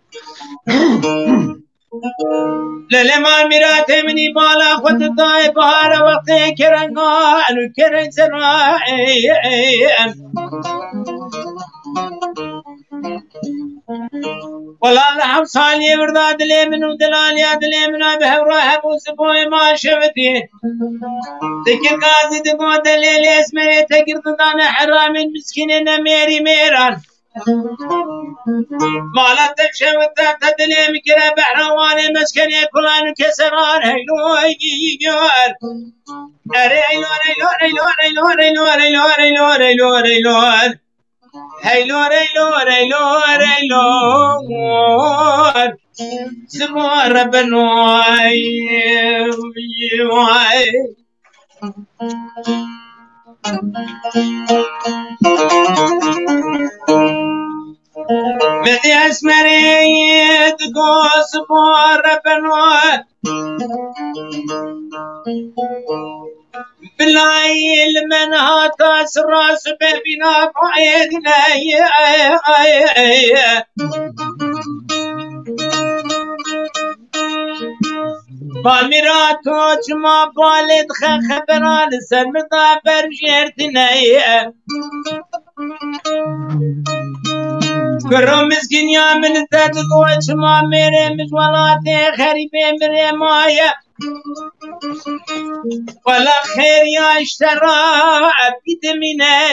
Speaker 7: للمان ميراتي مني بالا خد الضاي بهار وقتي كرنقان وكرن سراي والله لحم صالي ورداد لي من ودلال يا دلي من بهوره وسبوي ما شفتي تكر قاضي تقول دليل اسمري تقر ضدان حرام مسكين ميري ميران مالا تكشف تدلي مكرا بحرواني مسكني كلان كسران هيلو يجيجوال اري هيلو هيلو هيلو هيلو هيلو هيلو هيلو هيلو هيلو هيلو هيلو سبحان ربنا بدي اسمري تقوس بور بنوات بالليل من هاتس راس بيبنا بعيدنا بالميراتو جما بالد خبران سمدا برجرتنا كرم مسكين يا من تدقوش ما ميري مجولاتي خريبي مري مايا ولا خير يا اشترى عبيد مني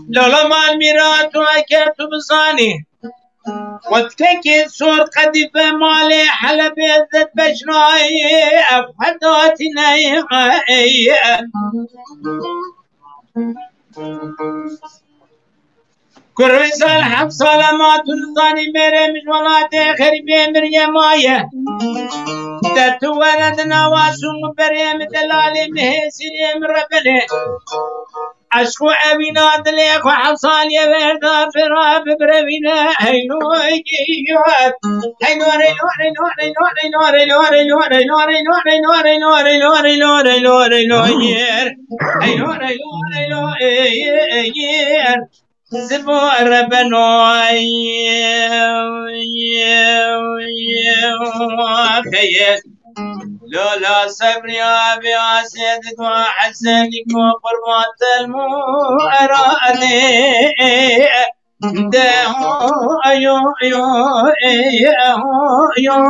Speaker 7: لولا ما الميرات وكيت بصاني واتكي صور قديفة مالي حلب يزد بجناي أفهداتنا كرويس الحب سلامات الثاني ميري مجولاتي خريبي مريمايا تتو ولدنا واسم بريم دلالي مهيسيني مربلي عشقو أبينا دليك وحصال يبردا فراب بربينا هينو يجيوات هينو رينو رينو رينو رينو رينو رينو رينو رينو رينو رينو رينو رينو رينو رينو يير هينو رينو رينو يير سبو ربنا خير لولا صبري أبي عسيدك وحسنك وقربات المؤراني دهو أيو أيو أيو أيو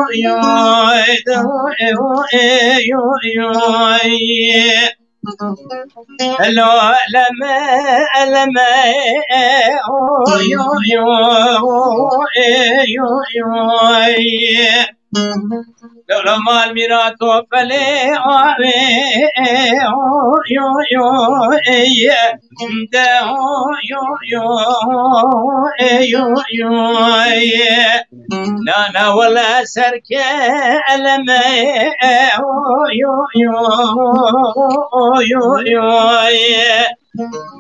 Speaker 7: أيو لا لما لو مال ميراتو فلي لا ولا سرك ألم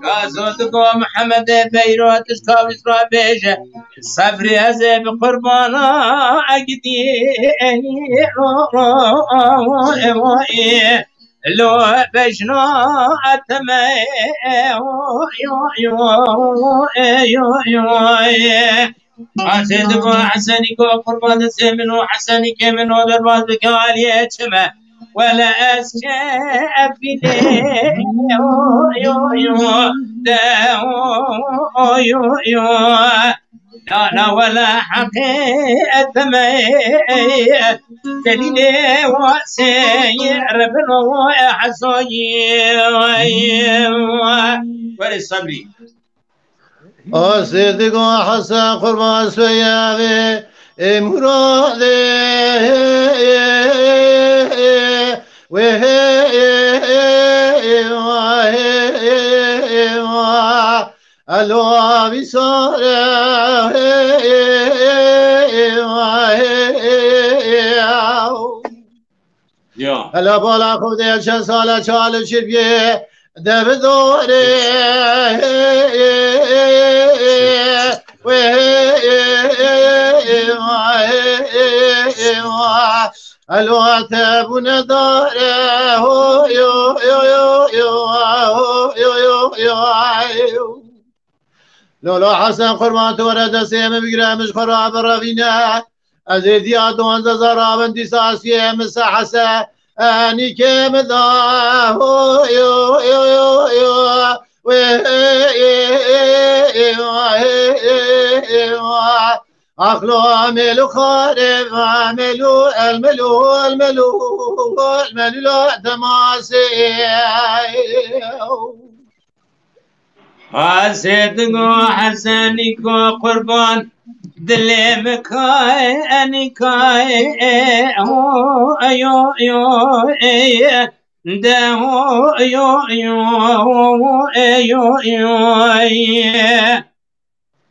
Speaker 7: قازوتكو محمد بيروت استاويس رابيجة صبري هزي بقربانا أقدي لو بجنا أتمي عسيدكو حسنكو قربان سيمنو حسنك منو درباز بكالي اتشمه ولا أسكى أبني لا ولا حقيقة ما دليلي وسير بنو حسوني وللصبري
Speaker 2: صدق حسن قربان سويابي مرادي الو بصار هلا بالا خودی چند ساله چالو شبیه دب دوره الوقت ابن داره لولا حسن قربان تو ورد سیم بگرمش خراب روینه از ایدیا دوان زرابن دیساسیه مسا حسن اني كم ذا أخلو عملو خارب عملو الملو تماسي
Speaker 7: حسدكو حسنكو قربان دلي مكاي اني كاي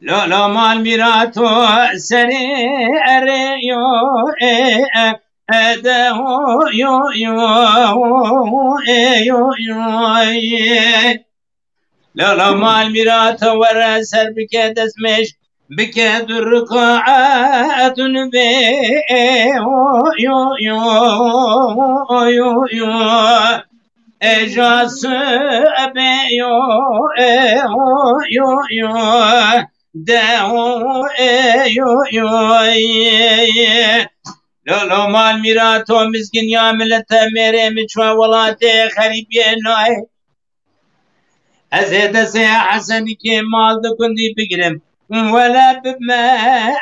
Speaker 7: لا مال ميراتو سري اريو لا مال ميراتو ورا سر بك دسمش بك الرقاعات بي اجاس ابي لو مال ميراتو مسكين يا ملتا ميري مشوا ولاتي خريبي ناي ازيد سي حسن كي مال دكندي بقرم ولا بما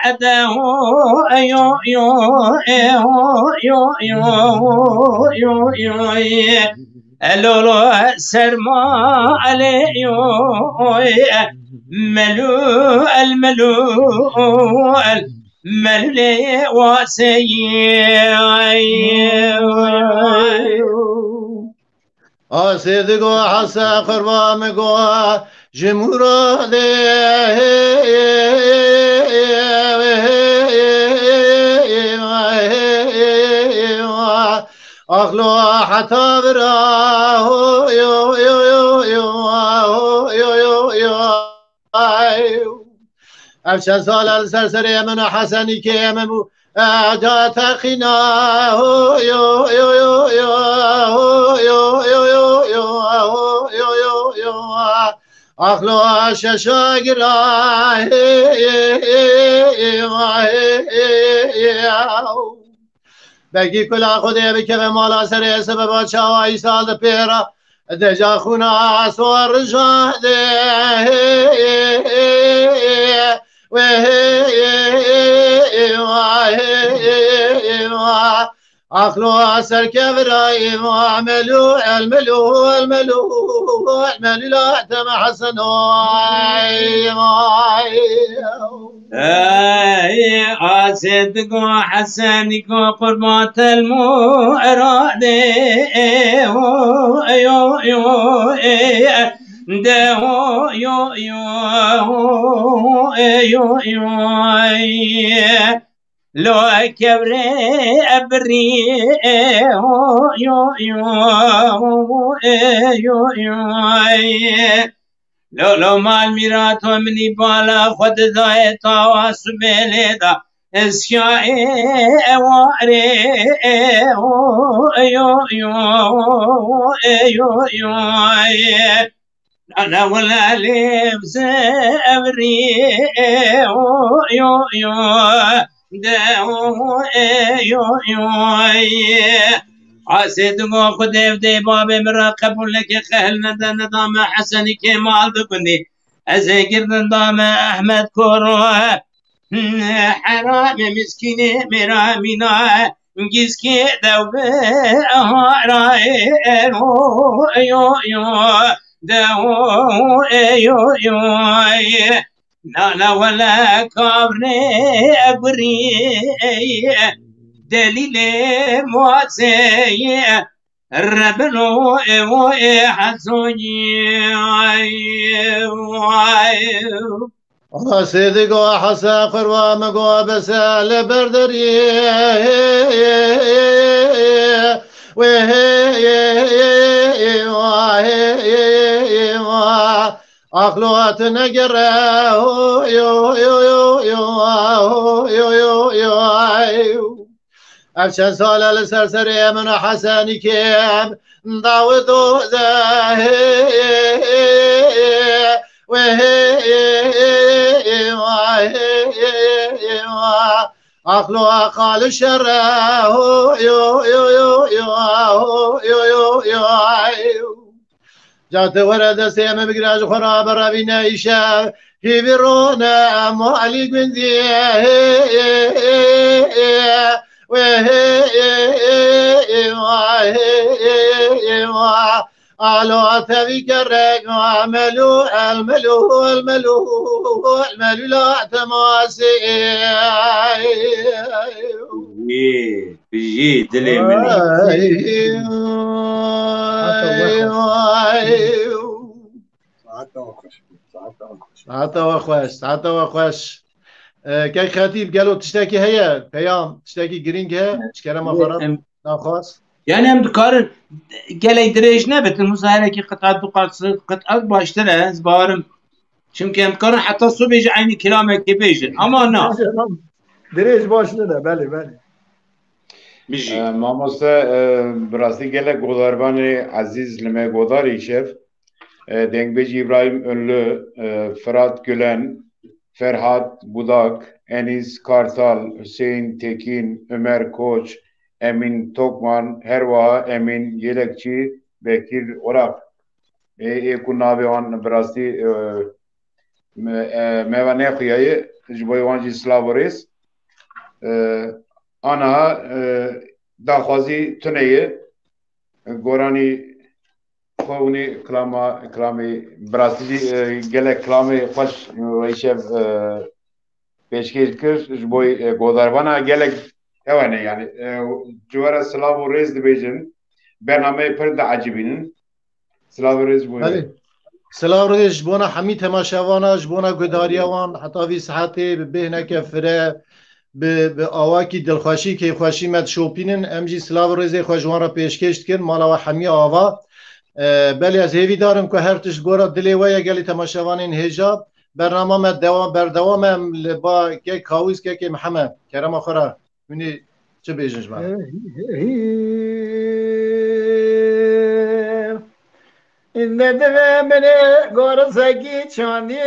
Speaker 7: أداه لولو سرما علي ملو لي واسي
Speaker 2: صدقو حسن قربان مگو جمهورا أخلو حتى براه أفشان سال السرسري من حسني كيممو أجات خناه أخلو ششاقرا بگی کلا خودی بکه به مالا سر سبب چاوی سال پیرا دجا خونا سوار رجاده عقلوا سركبراي وعملوا الملو الملو الملو لا تم حسن
Speaker 7: صدقوا حسنكوا قربات المعراد يو يو يو يو يو لو كبري أبري لو مال ميرات ومني بالا خد ذاي تواس بلدا اسشائي واري أنا ولا لبس أبري عسيدكو خديف دي بابي مراقب لك خهلنا ندام حسن كمال بكني أزيكر ندام أحمد كورو حرام مسكيني مرامينا جيسكي دوبي أهاراي لا ولا كابري أبري دليل مواسي الربنو حسوني
Speaker 2: سيدقو حسا قروا مقوا بسال بردري عقلوات نقره افشان سال السرسري من حسن كيم داودو زاهي عقلو قال الشره جات ورد سيم بقراج خراب ربينا يشاف في برونا مالي بنزي قالوا تبيك الرق عملوا الملو لا تماسي
Speaker 7: بيجي دلي مني
Speaker 2: ساعتا وخوش كي خطيب قالوا تشتكي هي بيام تشتكي جرينج هي شكرا ما فرط ناخذ
Speaker 7: يعني هم دكار قال يدريش نبت المساهله كي قطعات باشتره زبارم çünkü امكان حتى صبح يجي عيني كلامك كيفيجن اما نا
Speaker 5: دريش باشتره بله
Speaker 7: بيجي
Speaker 1: ماموستا براستی گله گوداربان عزیز لمه گوداری شف دنگبیج İbrahim Önlü, Fırat Gülen, Ferhat Budak, Enis Kartal, Hüseyin Tekin, Ömer Koç, Emin Tokman, Herva, Emin Yelekçi, Bekir Orak. Kunavi on brasti mevane khiyayı jboyvanji Slavoris. Ana daxwazi tuneyi gorani خوني كلامي براسي gelek كلامي خوش ويشف پیشکش کرد جبوی گوداربانا gelek evane yani cuvara Slavo Rez dibêjin bername pir de acibînin Slavo Rez bûye
Speaker 2: سلاو ريش جبونا حمي تماشاوانا جبونا قداريوان حتى في ساعتي بهنا كفره بآواكي دلخوشي كي خوشي مد شوبينن امجي سلاو ريزي خوشوان را پیشکش کن مالا و حمي آوا بله از هیوی دارم که هر تش گورا دلی ویا گلی تماشاوانین هجاب برنامه مد بردوام با که کاویز که محمد کرم آخره منی چه بیجنش من
Speaker 5: این دوه منه گورا سگی چانی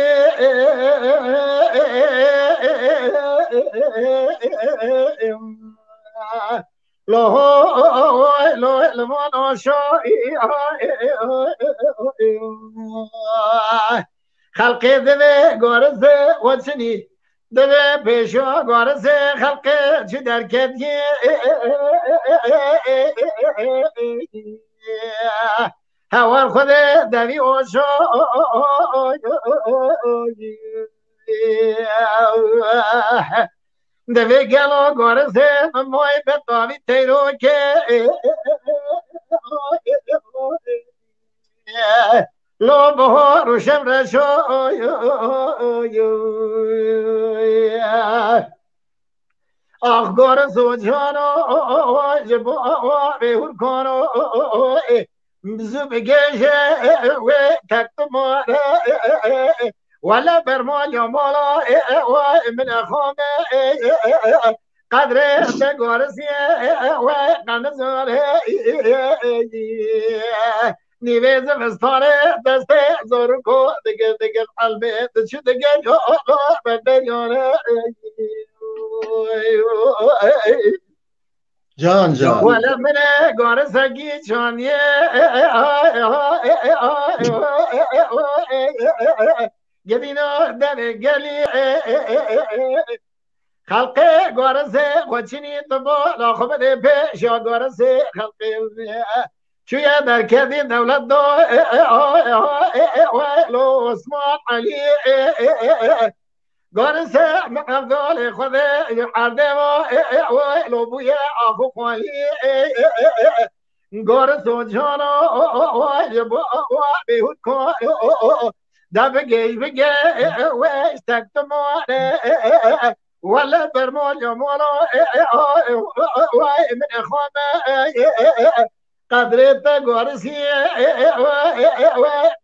Speaker 5: خلقی دوه گارزه وچنی دبه پیشو گارز خلق چه درکت هوار خود دوی اوشو دوی گلو گارز موی بتاوی تیرو که لو بها روشم رشو آخ گارز و جانو جبو بهور کانو زوب گشه و تکتمار ولا برمال يا مالا من أخوام قدر تقارسي وقنزور نيوز فستانه دست زوركو دقل قلبي تشو دقل بدريون
Speaker 2: جان جان
Speaker 5: ولا من قارسكي شانيه جبينو دمي قلي خلقي قارسي وچني طبو لا خبدي بيشو قارسي خلقي شوية دركدي دولة دو لو اسمان علي قارسي مقدول خذي عردي لو بويا اخو قوالي قارسو جانو بيهود كو دبقي بقي واستكتموني ولا برمول يمولو من اخواني قدرت قرسي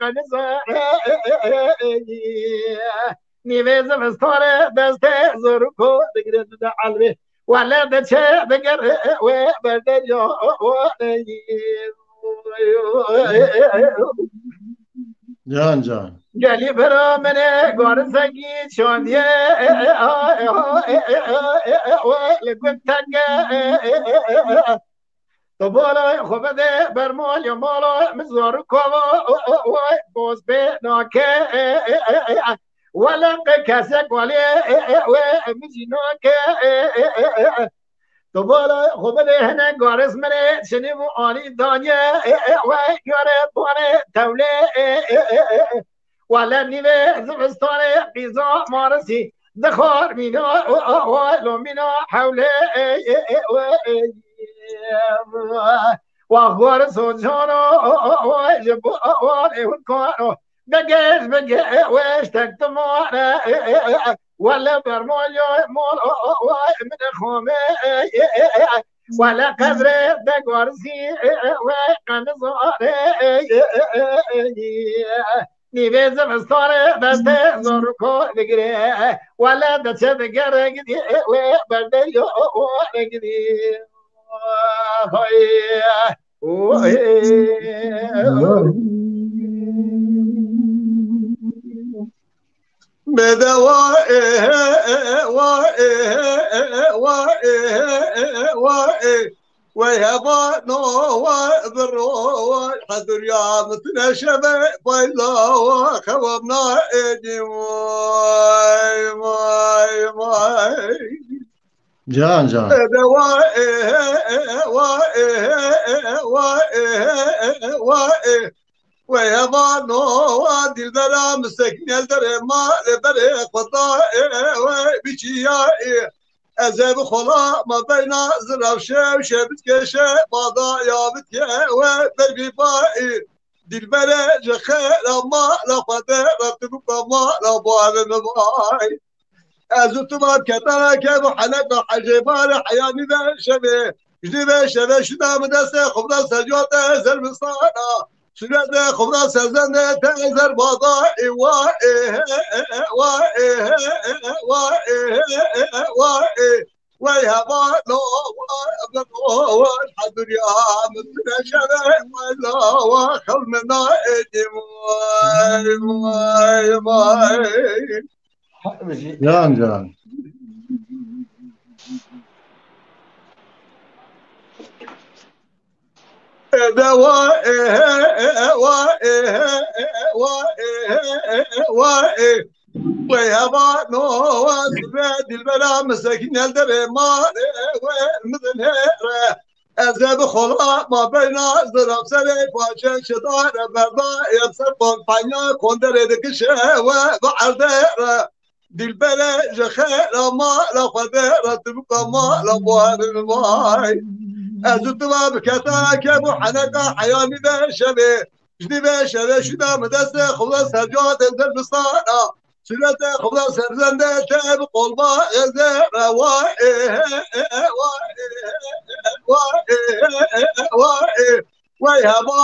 Speaker 5: قنزة نيفيز مستوري دستي زركو دقرت دعالبي ولا دتشي دقر وبردر يو
Speaker 2: جان جان
Speaker 5: جالي برا مني قرصكي شوندي لقبتك طبولا خبده برمال يمالا مزار كوا بوز بناك ولا كاسك ولا مجناك طبولا خبده هنا قارس مني شنو اني دانيا وياره بونه تولي ولا نيفه زبستانه قيزا مارسي دخار مينا ولو مينا حوله واخبار سوجانو جبو والكانو بقيت بقى ويش تكتمونا ولا برموليو مول من خومي ولا قدر دقورسي وقنزاري نيفيز مستاري دستي زوركو بقري ولا دتش بقري قدي وبرديو قدي
Speaker 4: ويهبا نو برو حضر يا متنا شبه بايلا وخوابنا ايدي ماي
Speaker 2: جان جان
Speaker 4: ويهبا نو دل درا مسكين الدر ما در قطاع بيشيا ازب خلا ما بين زرافشه وشبت كشه بادا يابت يا وبربي باي دل بلج خير ما لا قدر رتب ما لا بال نباي ازتما كترا كم حلق حجبان حياني ذا شبه جدي شبه شدا مدرسه خبره سجوت زر مصانا شدا خبره سزن تزر بادا ويهبا لو الحضر يا مثل شبه ولا وخل منا ايدي ماي
Speaker 2: جان جان
Speaker 4: ويهبا نواز بادي البلا مساكين الدري ماري والمدن هيرة أزاد خلا ما بين ضرب سري فاشن شدار بردا يبصر قن فانا كندر دكشة وبعردة دي البلا جخيرة ما لا قدرة تبقى ما لا بوار الماي أزود ما بكتاك أبو حنكا حياني بشبه جدي بشبه شدا مدرسة خلاص هرجات انزل بصارة سنة خلاص هرزندة تاب قلبا غزيرة ويهبا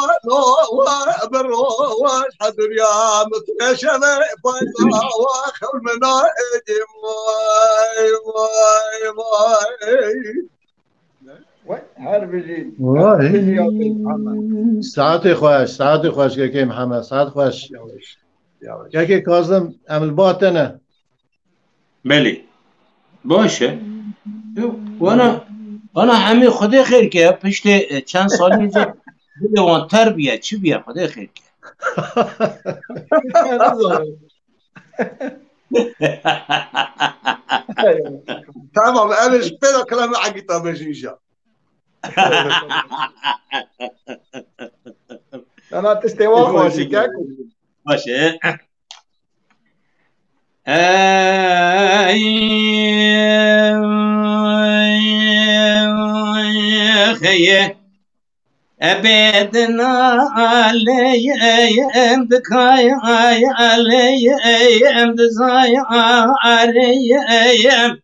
Speaker 4: بالروش حضر يا متنشمة فايضا وخل منائد
Speaker 2: ساعت خوش که محمد ساعت خوش که کاظم عمل باطنه
Speaker 3: بله باشه وانا همه خدا خیر که پشت چند سال میزه بلوان تر بیا چی بیا خدا خیر که
Speaker 4: تمام أنا شبينا كلام عقيطة بجيجة
Speaker 5: أنا تستوى خوشي كاكو
Speaker 3: باشه خيه أبدنا عليهم دكايا عليهم دزايا عليهم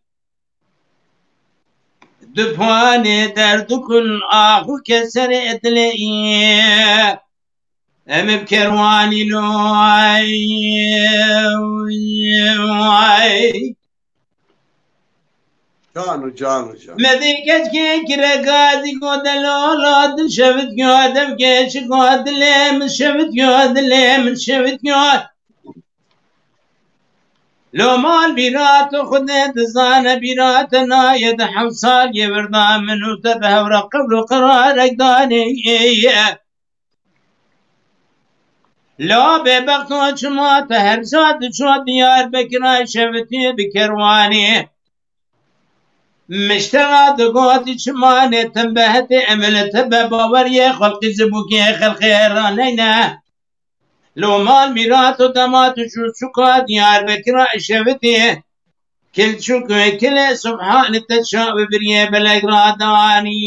Speaker 3: دفاني دردكن آخو كسر إدلئي أم بكرواني لوي
Speaker 4: جانو
Speaker 3: مديكت كي كرقادي قود الأولاد شفت قود بكيش قود ليم شفت قود ليم شفت قود لو مال بيرات خدت زانه بيرات نايد حمصال يبردا منو تبه ورقب قرارك داني لو ببقتو شمات هرزاد شو ديار بكراي شفتي بكرواني مشتغل دقوتي شماني تنبهت عملت بباور يا خلق زبوك يا خلق رانينا لو مال ميرات ودمات شو ديار بكرا شفتي كل شكو كل سبحان التشاء بريه بالاقراداني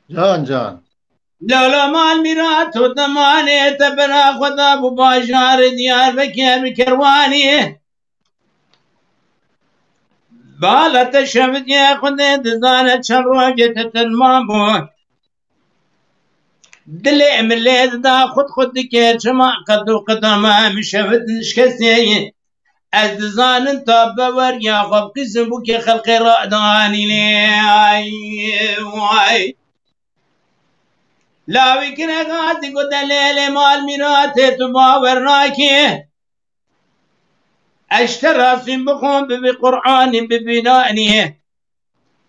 Speaker 2: جان
Speaker 3: لو مال ميرات ودماني تبنا خدا بباشار ديار بكرواني بالا تشفت يا خدي دزانة شروجة المامو دلي مليت دا خد كير شما قدو قدما مشفت نشكسي از دزان انت بور يا خب كزبوك خلقي رأداني لي لا وكنا قاتي قد الليل مال ميراتي تباورناكي اشترى في بخون بقرآن ببنائني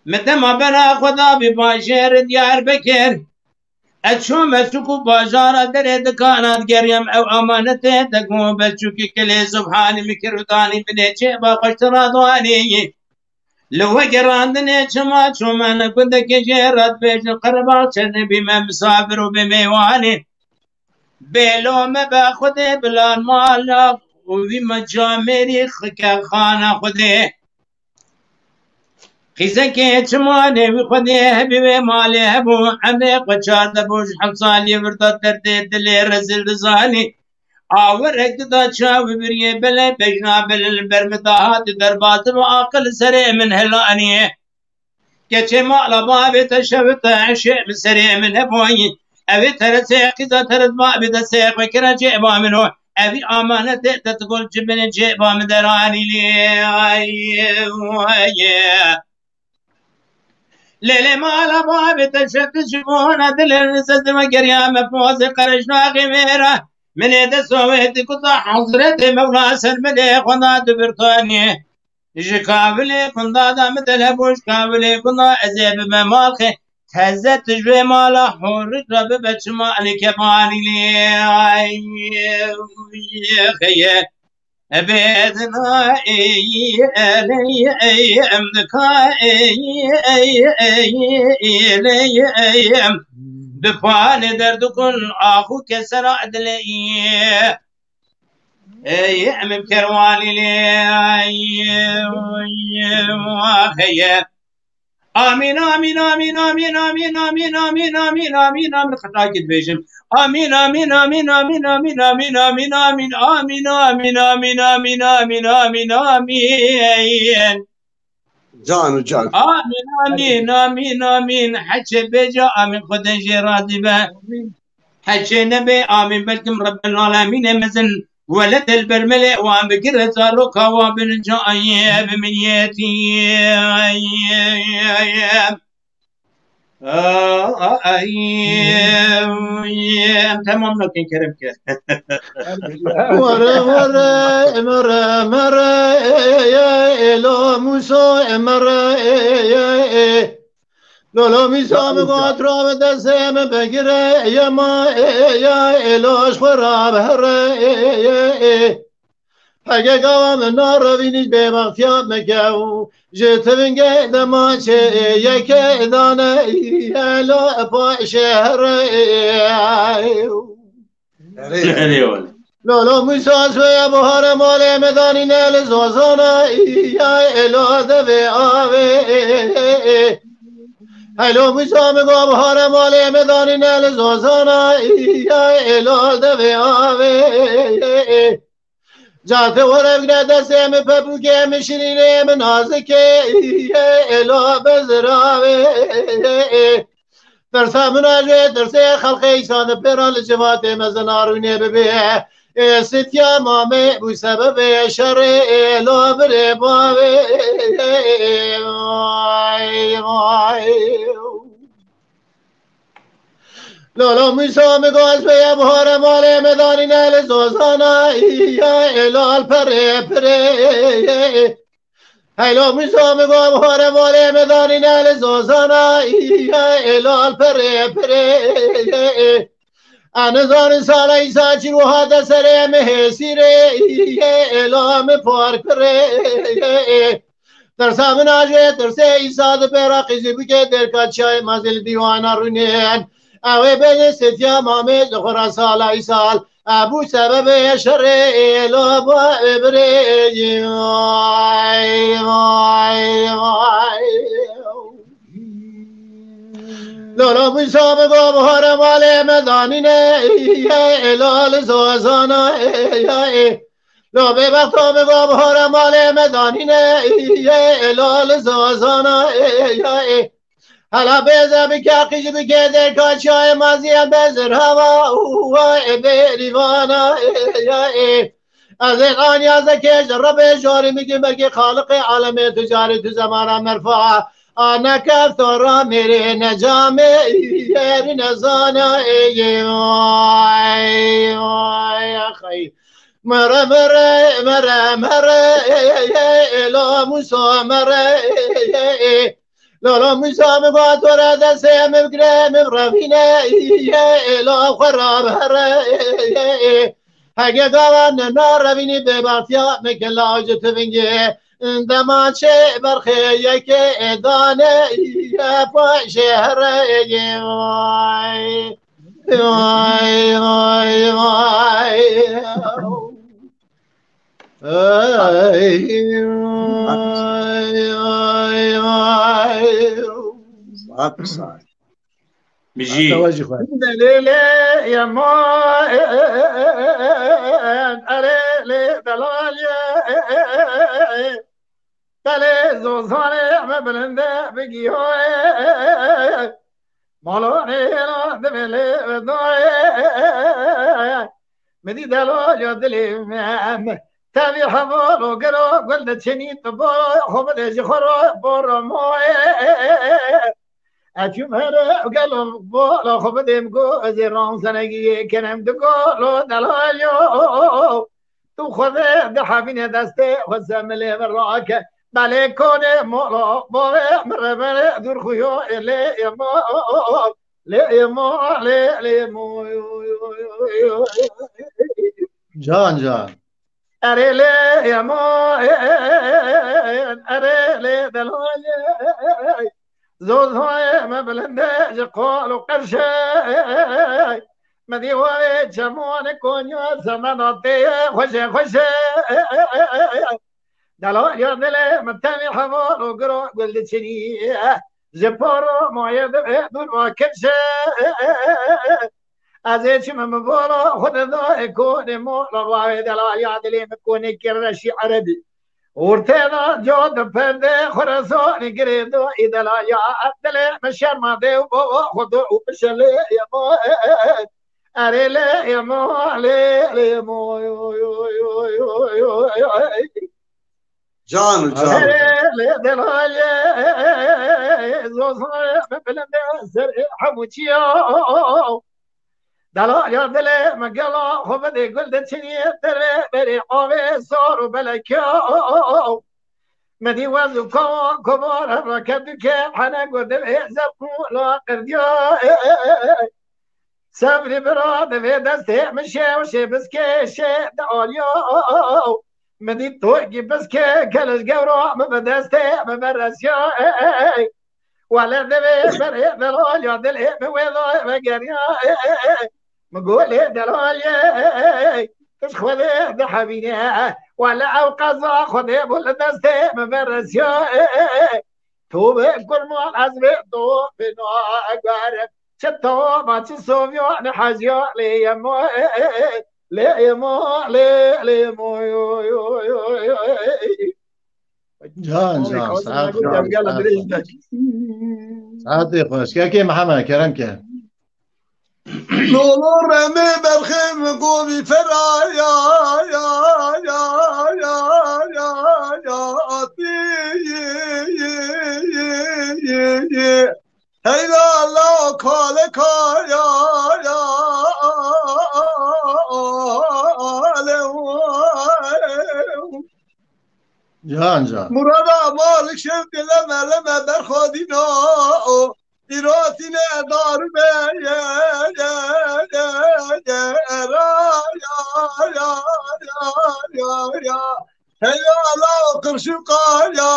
Speaker 3: متى ما بنا خدا بباشر ديار بكر اتشوم سكو بازار درد كانت قريم او امانته تقوم بشوكي كلي سبحان مكرتاني بنيتشي باقشترا دواني لو قراندني شما شما كنت كجيرات بيش القربات شن بما مسافر وبميواني بلو ما باخذ بلا مال وفي مجامري خكا خانه خذي خيزكي تشماني وخذي هبي مالي هبو عميق وشار دبوش حمصالي ورطة تردي دلي رزل رزاني آورك دا شاوي بريه بلا بجنا بالبرمدات دربات وعقل سريع من هلاني كتشي مالا بابي تشفت عشق سريع من هبوي أبي ترسيق إذا ترد بابي تسيق وكرا جيبا منه أبي أمانة تقول جبن جيبا مدراني ليلي مالا بابي تشفت شبونا دل الرسد وقريا مفوز قرشنا غميرة من يد سويت قطع حضرت مولا سلملي قناة برطاني جي كابلي قناة مثل هبوش كابلي قناة أزيب بمالخي
Speaker 7: تهزت جوی مالا حور رب بچما علیک بانی لی خیه بدنا ای امدکا ای بپان درد کن آخو کسر عدلی ای ام کروانی لی خیه آمین آمین آمین آمین آمین آمین آمین آمین آمین آمین خطاکت بیشم آمین آمین آمین آمین آمین آمین آمین آمین آمین آمین آمین آمین آمین آمین آمین
Speaker 4: جان جان
Speaker 7: آمین آمین آمین آمین حچه بجا آمین خودش راضی به حچه نبی آمین بلکم رب العالمین مزن ولد البرملة وعم بكر صاروخا وابن جاي بمنيتي تمام لكن كرم كده
Speaker 2: ورا ورا مرا مرا يا إلو موسى مرا يا لولا میسام قطرا دستم بگیره یا ما یا الهش خراب هره اگه گوام ناروینی به وقتیات مکو جتونگه دماچه یک دانه الا پاش هره لولا میساس و بهار مال مدانی نل زوزانه یا اله دو آوه هلو میسام گام هر مال مدانی نل زوزانا یا الال دوی آوه جات ورم گرده سیم پبوکه مشرینه منازکه یا الا بزراوه درسا مناجه درسه خلق ایسان پیران جوات مزنارونه ببیه ستیا مامه بو سبب شر الا بره باوه لالا میسام گاز به بهار مال مدانی نل زوزانا یا الال پره پره هیلا میسام گا بهار مال مدانی نل زوزانا یا الال پره پره انزان سال ایسا چی رو حد سر مهسیره الام پار کره در سامن آجه در سه ایسا ده پیرا قیزی بکه در کچای مزل دیوانا رونین اوه بین ستیا مامه دخورا سال ایسال ابو سبب شر الام ابره لولا میسام گا بهار مال مدانی نه یا الال زوزانا یا لو به وقتا گا بهار مال مدانی نه یا الال زوزانا یا حالا بزا بکاقیج بکه در کچای مازیان بزر هوا و بریوانا یا از این از کش رب جاری میگه بگه خالق عالم تجاری تو زمان مرفوع آنا کفتارا میره نجامه یری نزانا خی مره مره مره مره الا موسا مره لالا موسا مگا تورا دسته مبگره مبروینه الا خراب هره اگه گوان ناروینی به بطیا مکلاج تونگه دماچه برخه یک ادانه یا پاش هره وای وای وای
Speaker 4: وای
Speaker 7: بيجي
Speaker 5: دليل يا ما أريلي دلال دليل زوزاني ما بلنده بجيو مالوني لا دملي بدوي مدي دلال يا دلي مام تابي حمول وقرو قلت شني تبو هم دجي خرو بور موي اچوم هره گلو بالا خوب دیم گو زیران زنگی کنم دو گلو دلالیو تو خود ده حبین دسته و زمله و راک بله کنه مولا باوه مرمره دور خویو لی ما لی ما لی ما
Speaker 2: جان
Speaker 5: اره لی ما اره لی دلای زوزهای مبلنده جقال و قرشه مدیوه جمعان کنیا زماناتی خوشه دلال یا دل متنی حوال و گرو گل چنی زپارو مایه دون واکشه از چی من بورا خود دا کون مولا وای دلال یا دلی مکونی کرشی عربی ورتنا جود پرده خرسان گریدو دلال یا دل مشر ما دیو خودو بشلی یا ما اره لی یا ما لی ما
Speaker 4: جان
Speaker 5: دلال زوزای بلند سر حموچیا دلال یا دل مگلا خوب دی گل دچنی تره بری آوه سارو بلکیا مدی وزو کبار رکب که حنا گرده حزب لا قردیا صبری برا دوی دسته مشه و شه بسکه شه دعالیا مدی توگی بسکه کلش گورا مبدسته مبرسیا ولا دوی بری دلال یا دل مویضا مگریا مقولي دلالي كش خذي بحبيني ولا اوقظ خذي بولدستي مبرسيا تو كل ما عزبي تو بنا اقارب شتو ما تسوفيو نحزيو لي مو لي مو لي مو
Speaker 2: جان ساعت خوش که محمد کرم که
Speaker 4: لولو رمي بالخيم قومي فرا يا هيدا الله كالك
Speaker 2: جان
Speaker 4: مرادا مالك شفت لما در خادينا إيراتنا دار يا هيا لا قرشقا يا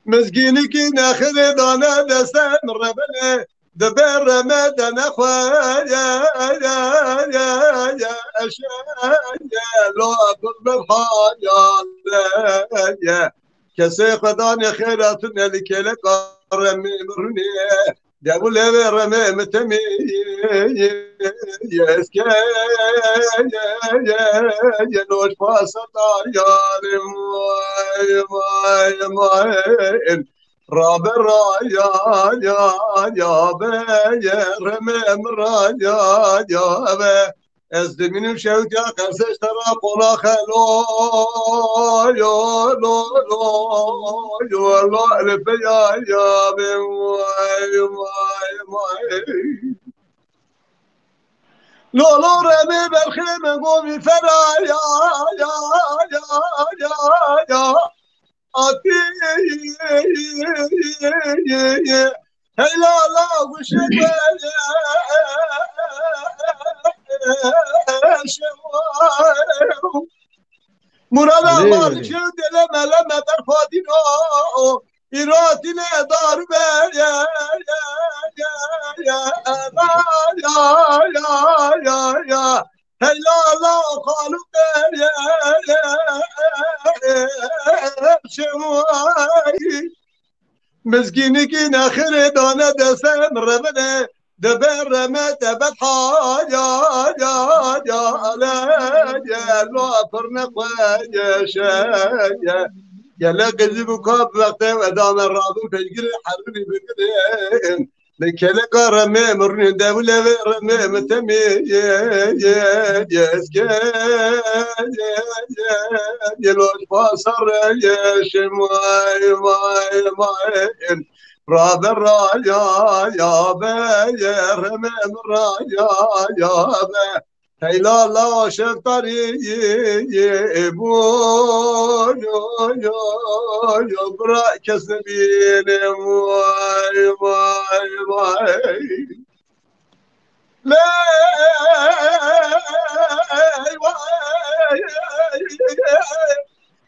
Speaker 4: مسكينك ناخذ دانا دسان ربنا دبر مدن اخويا يا لو بالحياه يا كسي قداني خيراتنا لك رمي مرني جابوا لي رمي متمي يا اسكي يا نوش فاسطار يا ماي راب يا رمم يا از دمینم شوت یا قرسش ترا قلا خلو لا الف یا لولو رمي بالخيم قومي فرا يا هلا لا وشبه مراد مالك شد لما درفاتنا إيراتنا ضرب يا هلا لا قالوا يا شماي مسكينك ناخر دانا دسم رمنا دبر ما تبحا يا لا فرنق يا شايا يا لا قلبك وقت ودام الراضي تجري حربي بكرين لك لك رمي مرن دولة رمي متمي يا لوش باصر يا شماي ماي رابر رايا يا بي رمم رايا يا بي هيلا لا شفتري يبون يا برا كسبين واي واي واي لا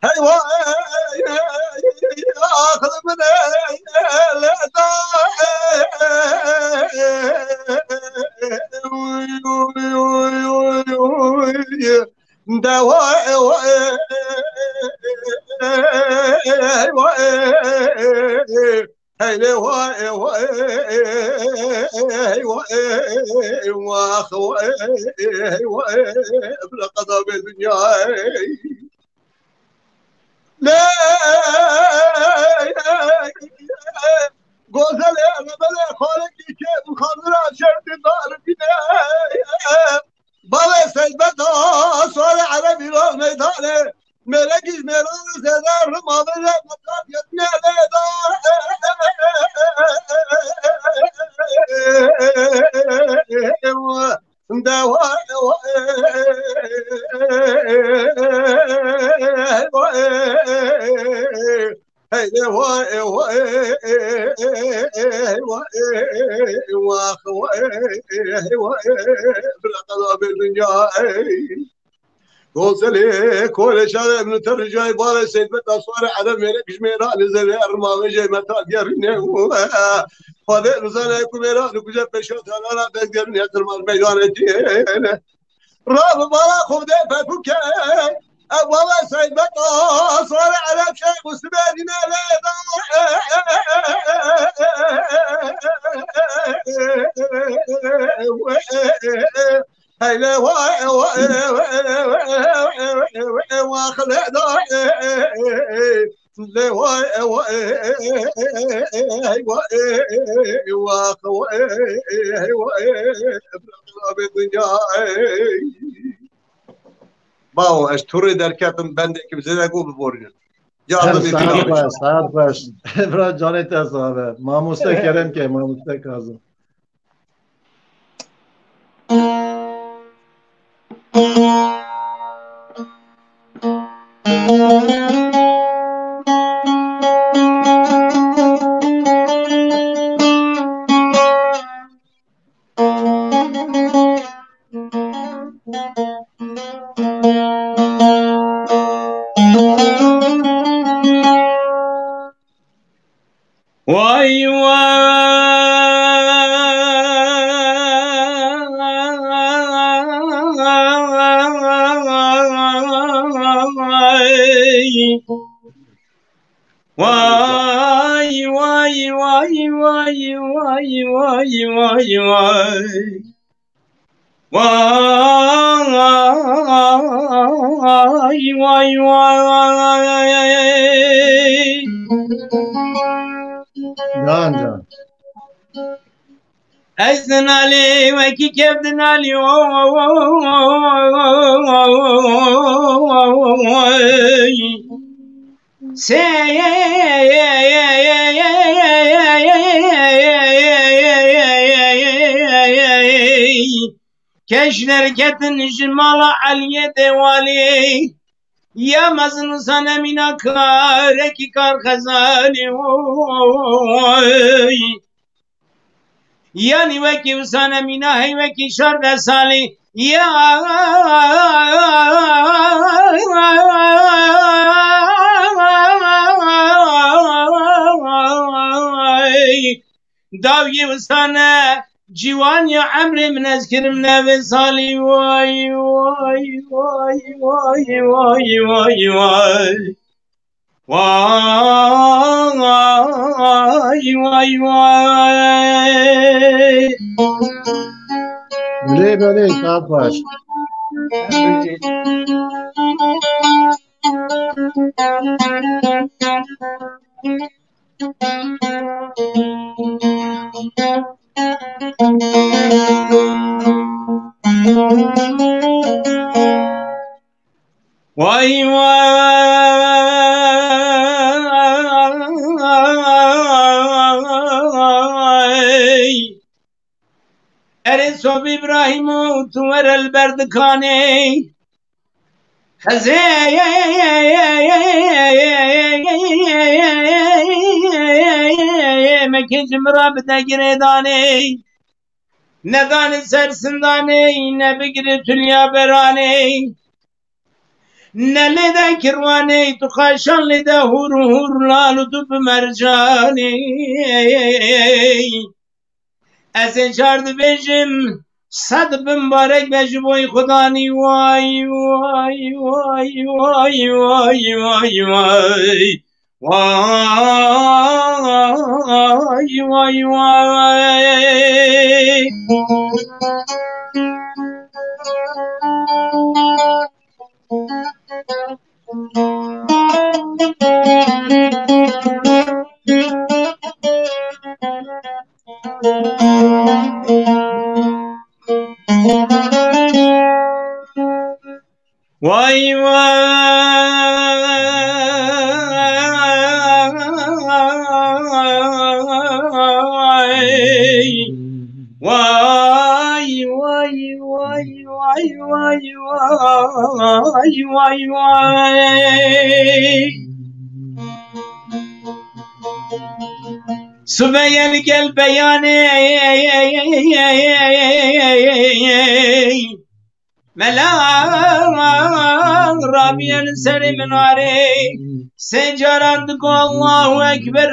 Speaker 4: هاي واي اخذ من دواء هاي واي بلا قضاء بالدنيا لا غزل بلا خالقي كيف خضرا شرط دار بنا بلا سيد بدا صار عربي رو ميدانه ملكي ميران زدار ما بلا مطلب يتنى ليدا دواء هيدا واي بالقضاء بالدنيا غوصلي كل شارع من ترجاي بار سيد بتا صار على ميرك جميرا نزل ارما جاي متى يرني هذا نزل يكون ميرا نكجا بشوت انا بقرني اترمال ميدان راب بلا خذ فكك والله سيد بطا صار على شيء مسلمين لا هاي لا واخلع باو اشتوري دركاتم بندك بزنقو ببورن
Speaker 2: ساعت باش برا جانت اصابه ما مستکرم که ما مستکازم
Speaker 7: واي
Speaker 2: جان
Speaker 7: أزن علي وكي كبدن علي كشنر كتن جمال علي دوالي يا مزن سنمنا كاركي كار خزالي يعني وكي وسانا منا هي وكي شر سالي يا داوي وسانا جوان يا عمري من اذكر من وصالي واي واي واي واي واي واي واي واي واي واي
Speaker 2: بله ساعت باش
Speaker 7: واي صوب إبراهيم تور البردكاني خزي مكي جمرة بدقرداني ندان سرسنداني نبقر تليا براني نلدا كرواني تخاشن لدا هور هور لالو دب مرجاني أزن شارد بجم صد مبارك بجبوي خداني واي واي واي واي واي واي واي واي واي واي واي سبيا القلب بياني ملا رامي السري من عري سجران دقو الله أكبر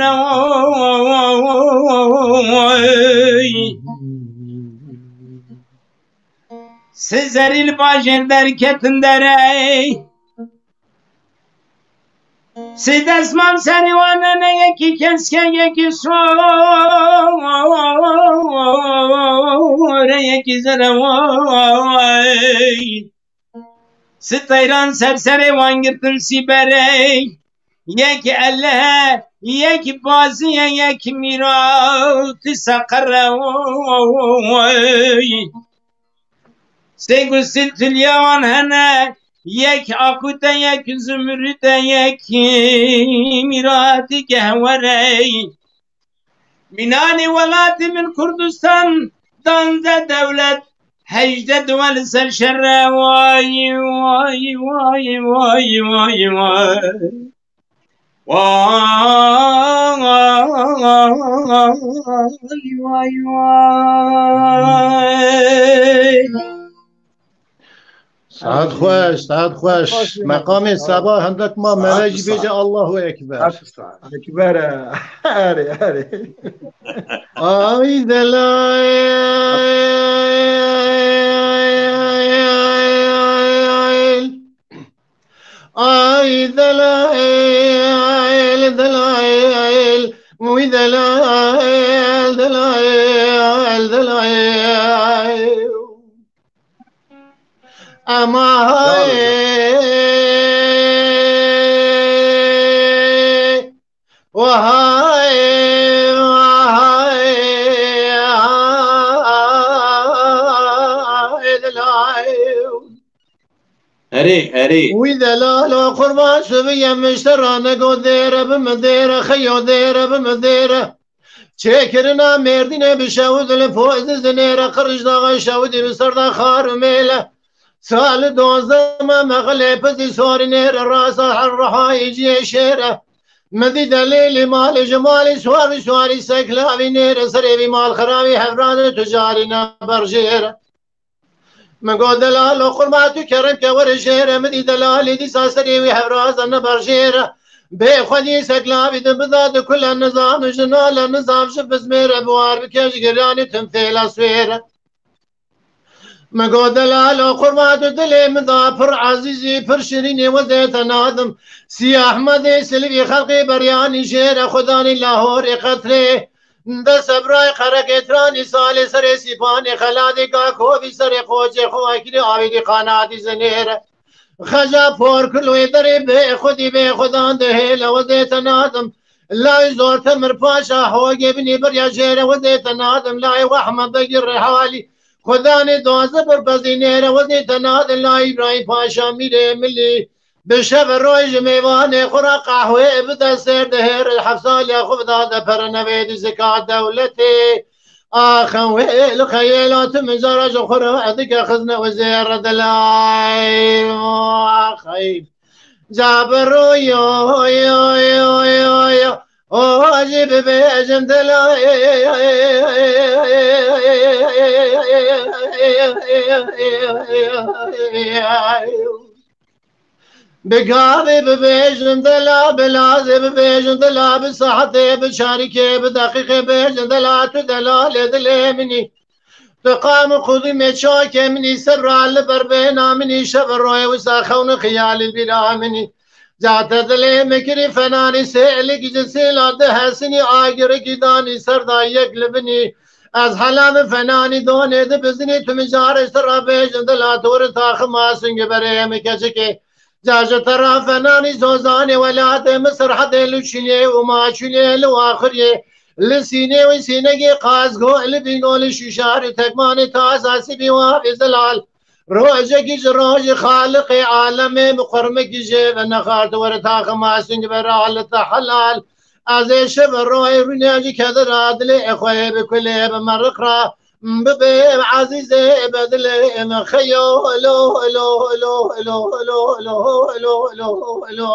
Speaker 7: سزري الباشر دركتن دري سيد اسمام سري وانا يكي كنسكا يكي صور يكي زرواي ستيران سرسري وانگرتن سيبري يكي الله يكي بازي يكي ميرات سقروي سيقو سلت اليوان هنا يك أكوتا يك زمردا يك ميراتي كهوري مناني ولاتي من كردستان دانزا دولة هجدة دول سرشر واي واي واي واي واي واي واي
Speaker 2: سعد خوش مقام صباح عندك ما مراجي بيجي الله أكبر
Speaker 5: أكبر هاري
Speaker 2: آي دلائل آي دلائل دلائل وي دلائل دلائل دلائل أما هاي وهاي
Speaker 7: أري
Speaker 2: وإذا لا قربان شبيه مشترى نقو ديره بمديره خيو ديره بمديره شكرنا مردين بشاود الفوز زنيره خرج داغ شاودي بسردا خار ميله سال دوزما مغلي بزي سوري نير الراس الرحا يجي شيره مدي دليل مال جمالي سواري سكلاوي نير سريبي مال خرابي حفران تجاري نبرجيره مگو دلال و قرباتو کرم که ور شهر مدی دلالی دی ساسری وی حفراز نبرشیر به خودی سکلابی دبداد کل نظام جنال نظام شفز میر بوار بکش گرانی تمثیل سویر مگو دلال و قرباتو دلی مدا پر عزیزی پر شرینی وزیت نادم سی احمد سلوی خلقی بریانی شهر خدانی لاهور قطره دست برای خرکترانی سال سر سیپانی خلادی که خوبی سر خوچه خواهی آویدی خانادی زنیره خجا پور کلوی داری به خودی به خودان ده لوزیت نادم لای زور تمر پاشا هوگی بنی بریا جیر وزیت نادم لای وحمد بگیر حوالی خدانی دوازه بر بزینیر وزیت نادم لای ابراهیم پاشا میره ملی بشب روی میوان خورا قهوه بده سر دهر الحفصال یا خوب داده پر نوید زکات دولتی خويل خيلات مزرج خرعتك خزنة وزير دلاي خيل جابر يو يو يو يو يو واجب بيجم دلاي بقاضي ببيجن دلا بلازي ببيجن دلا بصحتي بشاركي بدقيقي بيجن دلا تدلا لدلي مني تقام خذي مشاكي مني سر على بربينا مني شبر روي وساخون خيالي بلا مني جات دلي مكري فناني سيلك جنسي لا دهسني آقرك داني سردا يقلبني از حلام فناني دوني دبزني تمجار سر بيجن دلا تور تاخ ما سنگ بريم كشكي جاجة ترى فناني زوزاني ولاد مصر حتى لشني وما شني لواخري لسيني وسيني قازقو اللي بيقول ششاري تكماني تاساسي بيوافي زلال روجك جروج خالقي عالمي مقرمك جيب النخارت ورتاخ ما سنج برال تحلال ازي شبر روي بنياجي كذر عدلي اخوي بكل بمرقرا ببي عزيزي بدلي مخيو لو لو لو لو لو لو لو لو لو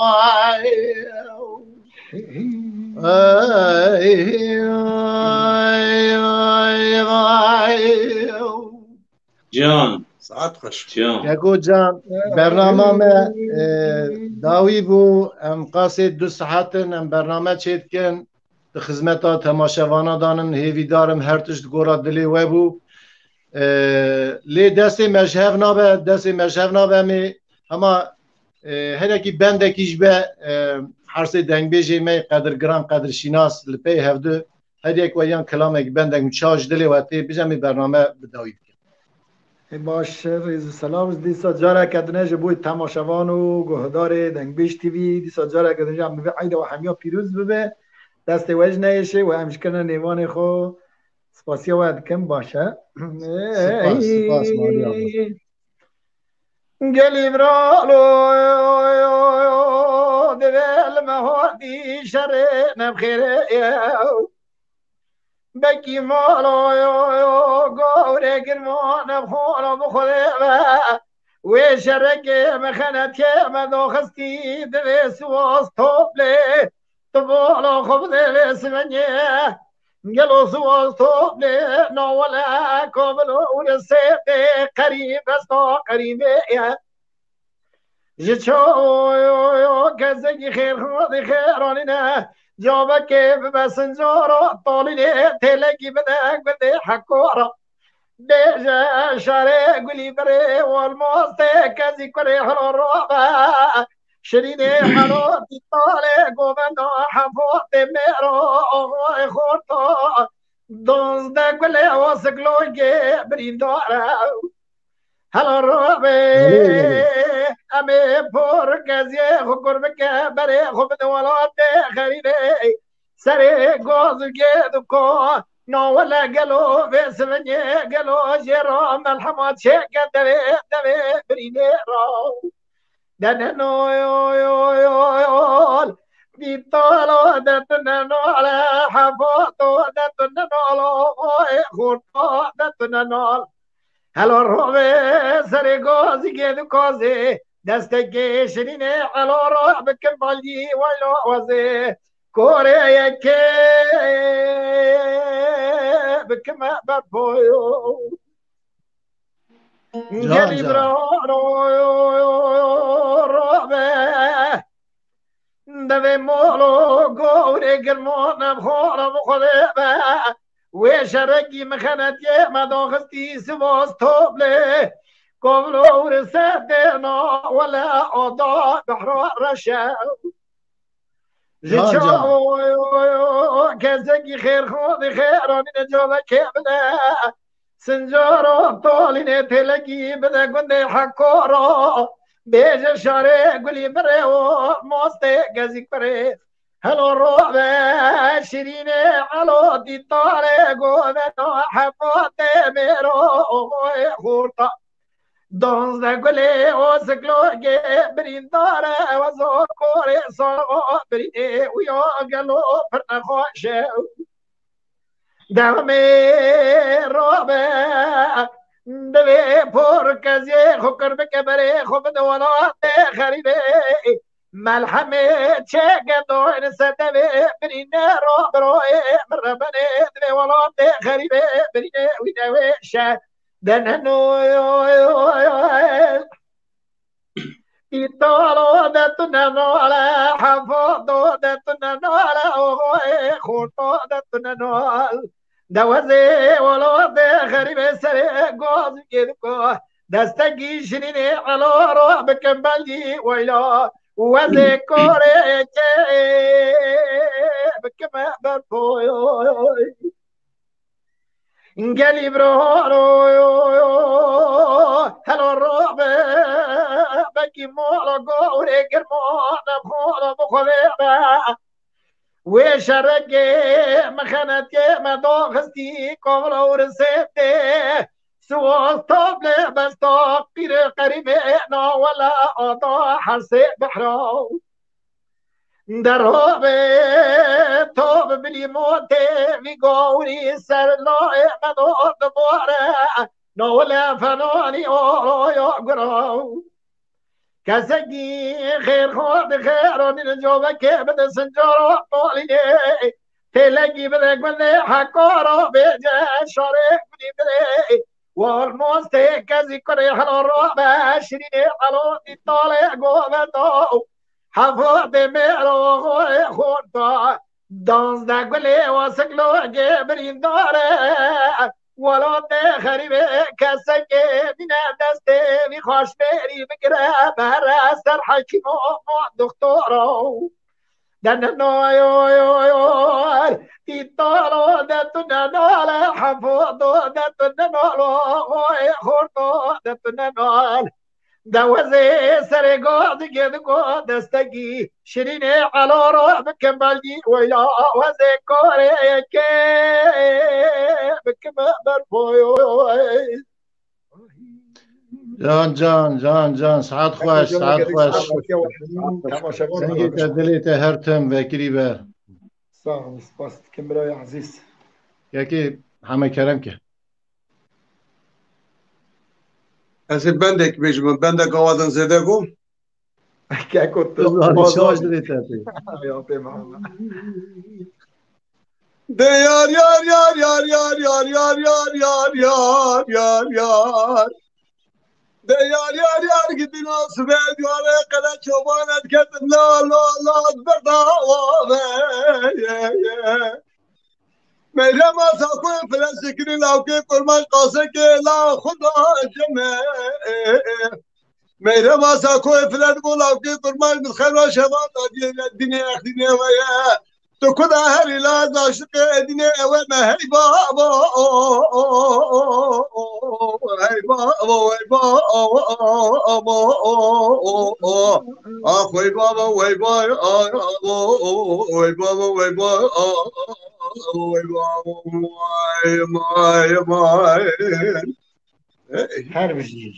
Speaker 3: جان
Speaker 4: ساعت خوش
Speaker 3: جان
Speaker 2: يقول جان برنامه ما داوي بو ام قاصد 2 ساعات ام برنامه چید کن خدمتا تماشاوانا دانن هیوی دارم هر تشت گورا دلی و بو لی دست مشهف نابه می اما هرکی بندکیش به حرس دنگ بیجی می قدر گران قدر شیناس لپی هفدو هر یک ویان کلامک بندک مچاج دلی و تی بجمی برنامه بداوی
Speaker 5: باش ریز سلام دیسا جاره کدنه جبوی تماشاوان و گهدار دنگبیش تیوی دیسا جاره کدنه جمع ببه عیده و حمیا پیروز ببه دست وجه نیشه و همشکنه نیوان خو سپاسیا باید کم باشه
Speaker 2: سپاس مالی آبا
Speaker 5: گلی برالو دویل مهاردی شره نبخیره بکی مالو گوره گرمان بخونا بخوره و شرک مخنت که مداخستی دوی سواز توبله تبالا خوب دوی سمنیه گلو سواز توبله ناوله کابلو ورسه قریب استا قریبه جچو کسی خیر خود خیرانی نه جابك بسنجارة طالين تلاقي بدك بدي حكورة ديجا شارع قولي بري والموستي كازي كوري حلو الرعبة شريني حلوتي طالي قوبنا حفوتي ميرو خورتو دونز دا قولي واسق لوجي بريندورة هلا الرعبة أمي بور كازي خكر بك بري خبد ولاد خريبي سري قوز جيدكو نو ولا قالوا بسمني قالوا جيرو ملحمات شيكا دبي بريني رو دنو يو بيطالو دتنو على حفوتو دتنو خورتو دتنو هلو الرعبة سري قوزي جيدو كوزي دستك شريني على روح بكم بالي ولو وزي كوريا كي بكم بابويو جالي برانو رعبة دبي مولو قوري قرمونا بخورا بخذيبة وشرقي مخنتي مداخستي سواس توبلي قبلو ورسدنا ولا أضاء بحر رشا جتشاو كزكي خير خود خير من جواب كبلا سنجارو طولين تلقي بدا قندي حكورو بيج شارع قولي بري وموستي قزيك بري هلو الرعبة شيريني علو دي طارق ومنو حفوتي ميرو خورطة دونز دا قولي وسكلوكي بريندارة وزور كوري صارو بريدي ويو قلو فرنخوشي دمي روبه دوی پر کزی خو کرب کبره خو بدولات خریبه ملحمه چه گدوین سدوی برینه رو بروی مربنه دوی ولات خریبه برینه ویدوی شه دننو ایتالو دتننو على حفاظو دتننو على اوغوی خورتو دتننو دوازه ولاد خريب سر قاضي كذكو دستقي شنيني على روح بكمبلي ويلا وزي كوري بكما برفوي انقلي برو هلو الروح بكي مولا قوري كرمونا بخونا بخونا وشرقي مخنتي مدوخستي قبل ورسيتي سوى طبل بس تقير قريبنا ولا أضاء حسي بحرو دروبي توب باليموتي في قوري سرلوي مدور دبورة نولا فنوني أورو يقرو كسجي خير خود خير ونجوبك بدا سنجر طولي تلاقي بدك بدي حكورو بيجا شارك بدي بدي والموستي كزي كوري حلو الرعبة شريني حلو دي طالع قوبتو حفظ ميرو خوي خورتا دانس داقلي وسكلو جبرين داره ولو خريبه كسكي بنا دستي في خوش بيري بقرا بهرا سر حكيم دكتورو دننو يو تيطالو دتننو حفظو دتننو خورتو دتننو دوازي سرقو دقيقو دستقي شريني على روح بكمبالي ويلا وزي كوري بكما برفوي
Speaker 2: جان سعاد خوش سنگی تدلیت هرتم وکری بر
Speaker 5: سلام سپاس کم برای عزیز
Speaker 2: یکی همه کرم که
Speaker 4: از بندک بیشم بندک آوازن زده گم
Speaker 5: که کت
Speaker 2: شاش دلیت
Speaker 5: یا پیمان
Speaker 4: یار یار یار یار یار یار یار یار یار یار یار یار یار یار گدین سبد یار قلا چوبانت کتن لا لا لا برداوه میرا ما ساکوی فلسکری لاوکی قرمان قاسه که لا خدا جمع میرا ما ساکوی فلسکری لاوکی قرمان بالخير وشباب الدنيا اخدني ويا تو كده هري لا عاشق الدنيا وانا هي بابا هي بابا هي بابا اخوي بابا وي باي وي بابا وي باي وي بابا
Speaker 5: هر بشي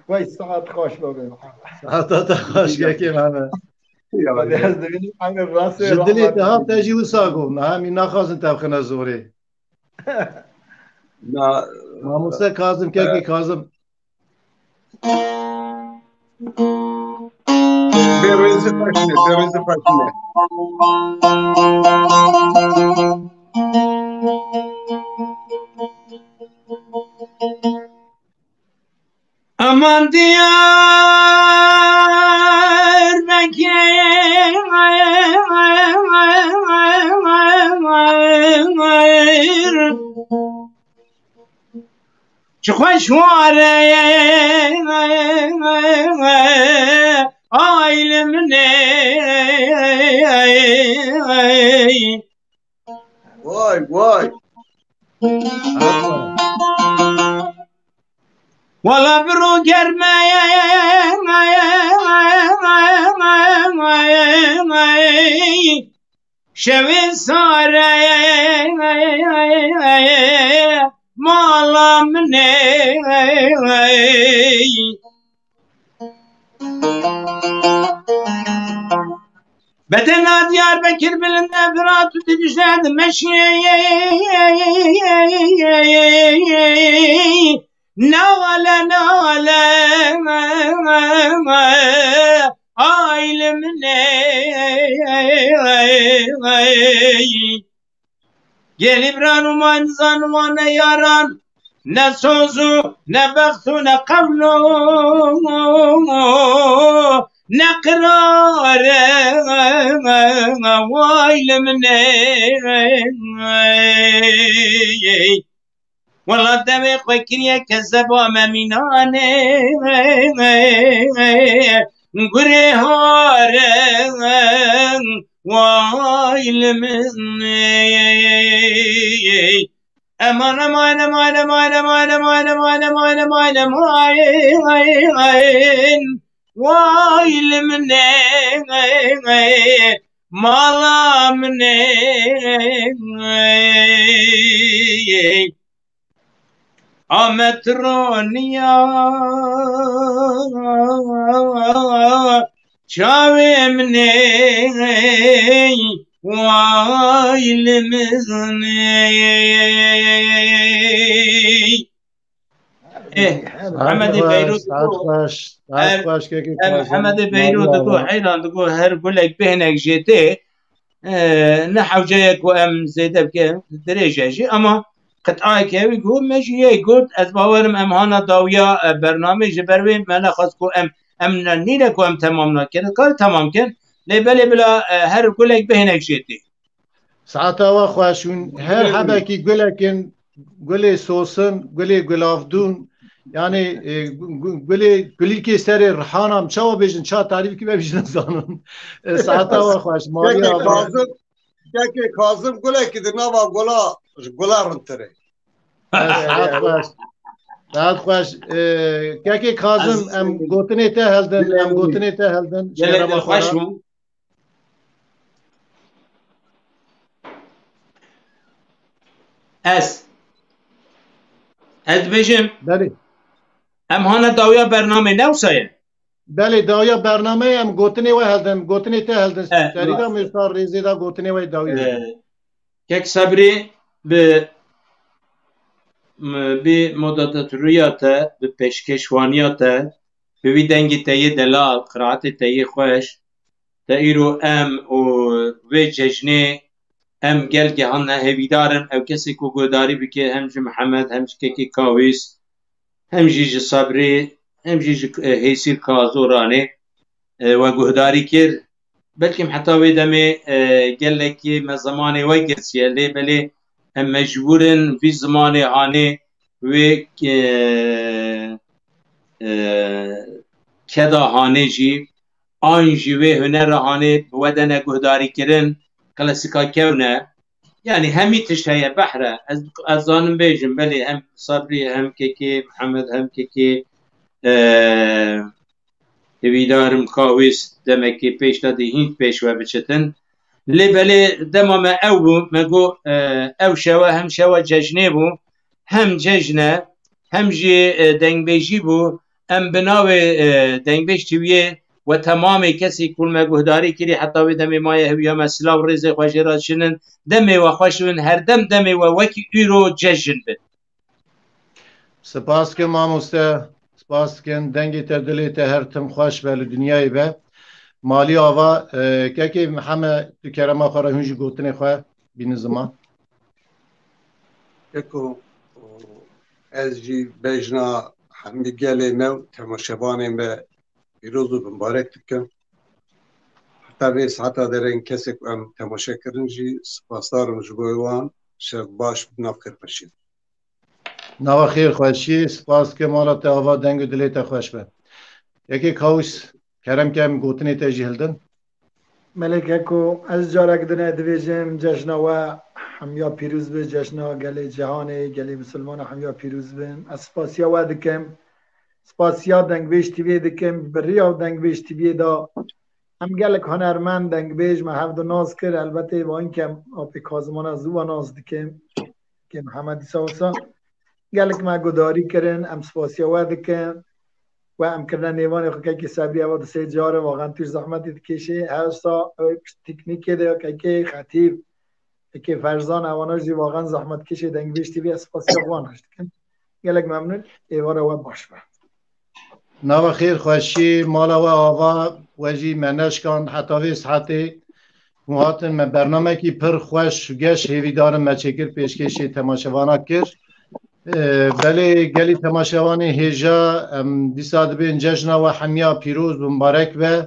Speaker 5: وای ساعت خوش بابا
Speaker 2: ساعت خوش که همه
Speaker 5: بعد از ببینیم عین راست
Speaker 2: جدلی اتهام تجی و ساگو نه همین نخواستن تبخنا زوری
Speaker 4: نه
Speaker 2: ماموسه کاظم که کاظم
Speaker 4: برنز پاشنه
Speaker 7: aman diyar bekir çıkış var ailemine
Speaker 4: vay
Speaker 7: ولا برو گرمه شوی ساره مالا منه بدنا ديار بكر بالنفرات وتجسد مشي نالا عايل مني گلی بران و منزان و نیاران نسوزو نبختو نقبلو نقرار وایل منی والله دمي خوكريا كذبوا مميناني قري هارن وایل مني امان امان امان امان امان امان امان امان امان امان وایل مني مالا مني آمترونیا چاوی منی وایل منی محمد بیروت محمد بیروت دو حیران دو هر گلک بهنک جیته نحو جایک و ام زیده بکه درجه جی اما قطعه که يقول ماشي يقول از باورم ام هانا داویا برنامج بروي من خاص کو ام نينا کو ام تمام نکرد کار تمام کن لبلی بلا هر گلک بهنک جیتی
Speaker 2: ساعتا و خواشون هر حبکی گلکن گل سوسن گل گلافدون yani guli ki seri rhanam çava bejin ça tarif ki bejin zanın saata ve xoş mali abi
Speaker 4: Keke Kazım gule ki de nava gola rıntere.
Speaker 2: Saat xoş keke Kazım em gotine te helden
Speaker 7: şehre xoş mu ez bejim
Speaker 2: beli
Speaker 7: ام هانا داویا برنامه نوسایه
Speaker 2: بله داویا برنامه ام گوتنی و هلدن گوتنی ته هلدن سریدا مستار ریزی دا گوتنی و داویا
Speaker 7: یک صبری به مدتریات به پیشکشوانیات به وی دنگی تایی دلال قرائت تایی خوش تایرو ام و وی ججنه ام گل گهان هویدارن او کسی کو گوداری بکه همج محمد همج که کاویس هم جيج صبري هم جيج هيسير كازوراني وجهداري كير بلكم حتى ويدمي قال لك ما زماني وقت يلي بلي هم مجبورن في زماني هاني و كدا هاني جي انجي و هنر هاني ودنا جهداري كيرن كلاسيكا كونه يعني همي تشتهي بحرة أظن بيجن بلي هم صبري هم كيكي محمد هم كيكي هويدار مخاويس دمكي بيش تدي هند بيش وبشتن لي بلي دمما أو مقو أو شوا هم شوا ججنبو هم ججنة هم جي دنگ بيجيبو أم بناوي دنگ بيش تويه و تمام کسی کل مگهداری کری حتی و دمی مایه هویا مسلا و ریز خوشی را شنن دمی و خوشون هر دمی و وکی ایرو جشن بد
Speaker 2: سپاس که ماموسته سپاس که دنگی تردلی ته هر تم خوش بل دنیای به مالی آوا که محمد تو کرما خواه هنجی گوتنی خواه بین زمان
Speaker 4: یکو از جی بجنا همی گلی نو تماشبانیم به پیروزو مبارک دکم حتی به ساعتا درین کسی که ام تماشا کردن جی سپاسدارم جبویوان شب باش بناف کرد بشید
Speaker 2: نوا خیر خوشی سپاس که مالا تا آوا دنگ و دلیت خوش به یکی کاوس کرم که ام گوتنی تا جهلدن
Speaker 5: ملک اکو از جارک دنه دویجم جشنا و همیا پیروز به جشنا گلی جهانی گلی مسلمان همیا پیروز بین از سپاسیا و دکم سپاسیا دنگ بیش تیوی دکم بریا دنگ بیش تیوی دا هم گلک هنرمند دنگ بیش ما هفت ناز کرد البته با این که آپی کازمان از او ناز دکم که محمد ساوسا گلک ما گداری کردن هم سپاسیا و دکم و ام کردن نیوان خو که صبری اول سه جاره واقعا توش زحمتی کشه هستا تکنیک ده که خطیب که فرزان اواناجی واقعا زحمت کشه دنگ بیشتی بی اسپاسی اقوان هشت کن گلک ممنون ایواره و باش با
Speaker 2: نوا خیر خوشی مالا و آوا وجی منش کن حتی ویس حتی مواتن من برنامه کی پر خوش گش هیوی دارم مچکر پیشکشی تماشوانا کرد بله گلی تماشاوان هجا دیساد بین جشنا و حمیا پیروز مبارک و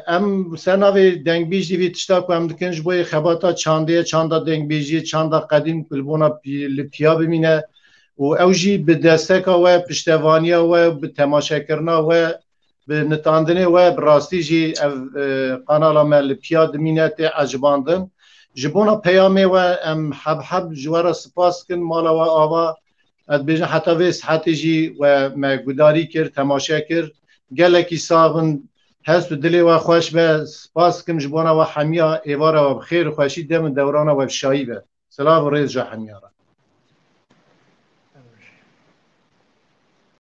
Speaker 2: ام سناوی دنگ بیج دیوی تشتا کو ام دکنج بوی خباتا چاندا دنگ بیجی چاندا قدیم کلبونا لپیا بمینه و اوجی به دستکا و پشتوانیا و به تماشا کرنا و به نتاندنه و براستی جی قنالا مل پیا دمینه عجباندن جبونا پیامه و ام حب جوارا سپاس کن مالا و آوا اد حتی ویس حتی جی و ما گداری کرد تماشا کرد گلکی صابن هست و دلی و خوش به سپاس کن جبونا و حمیا ایوارا و بخیر خوشی دم دورانا و بشایی به سلام و ریز جا حمیارا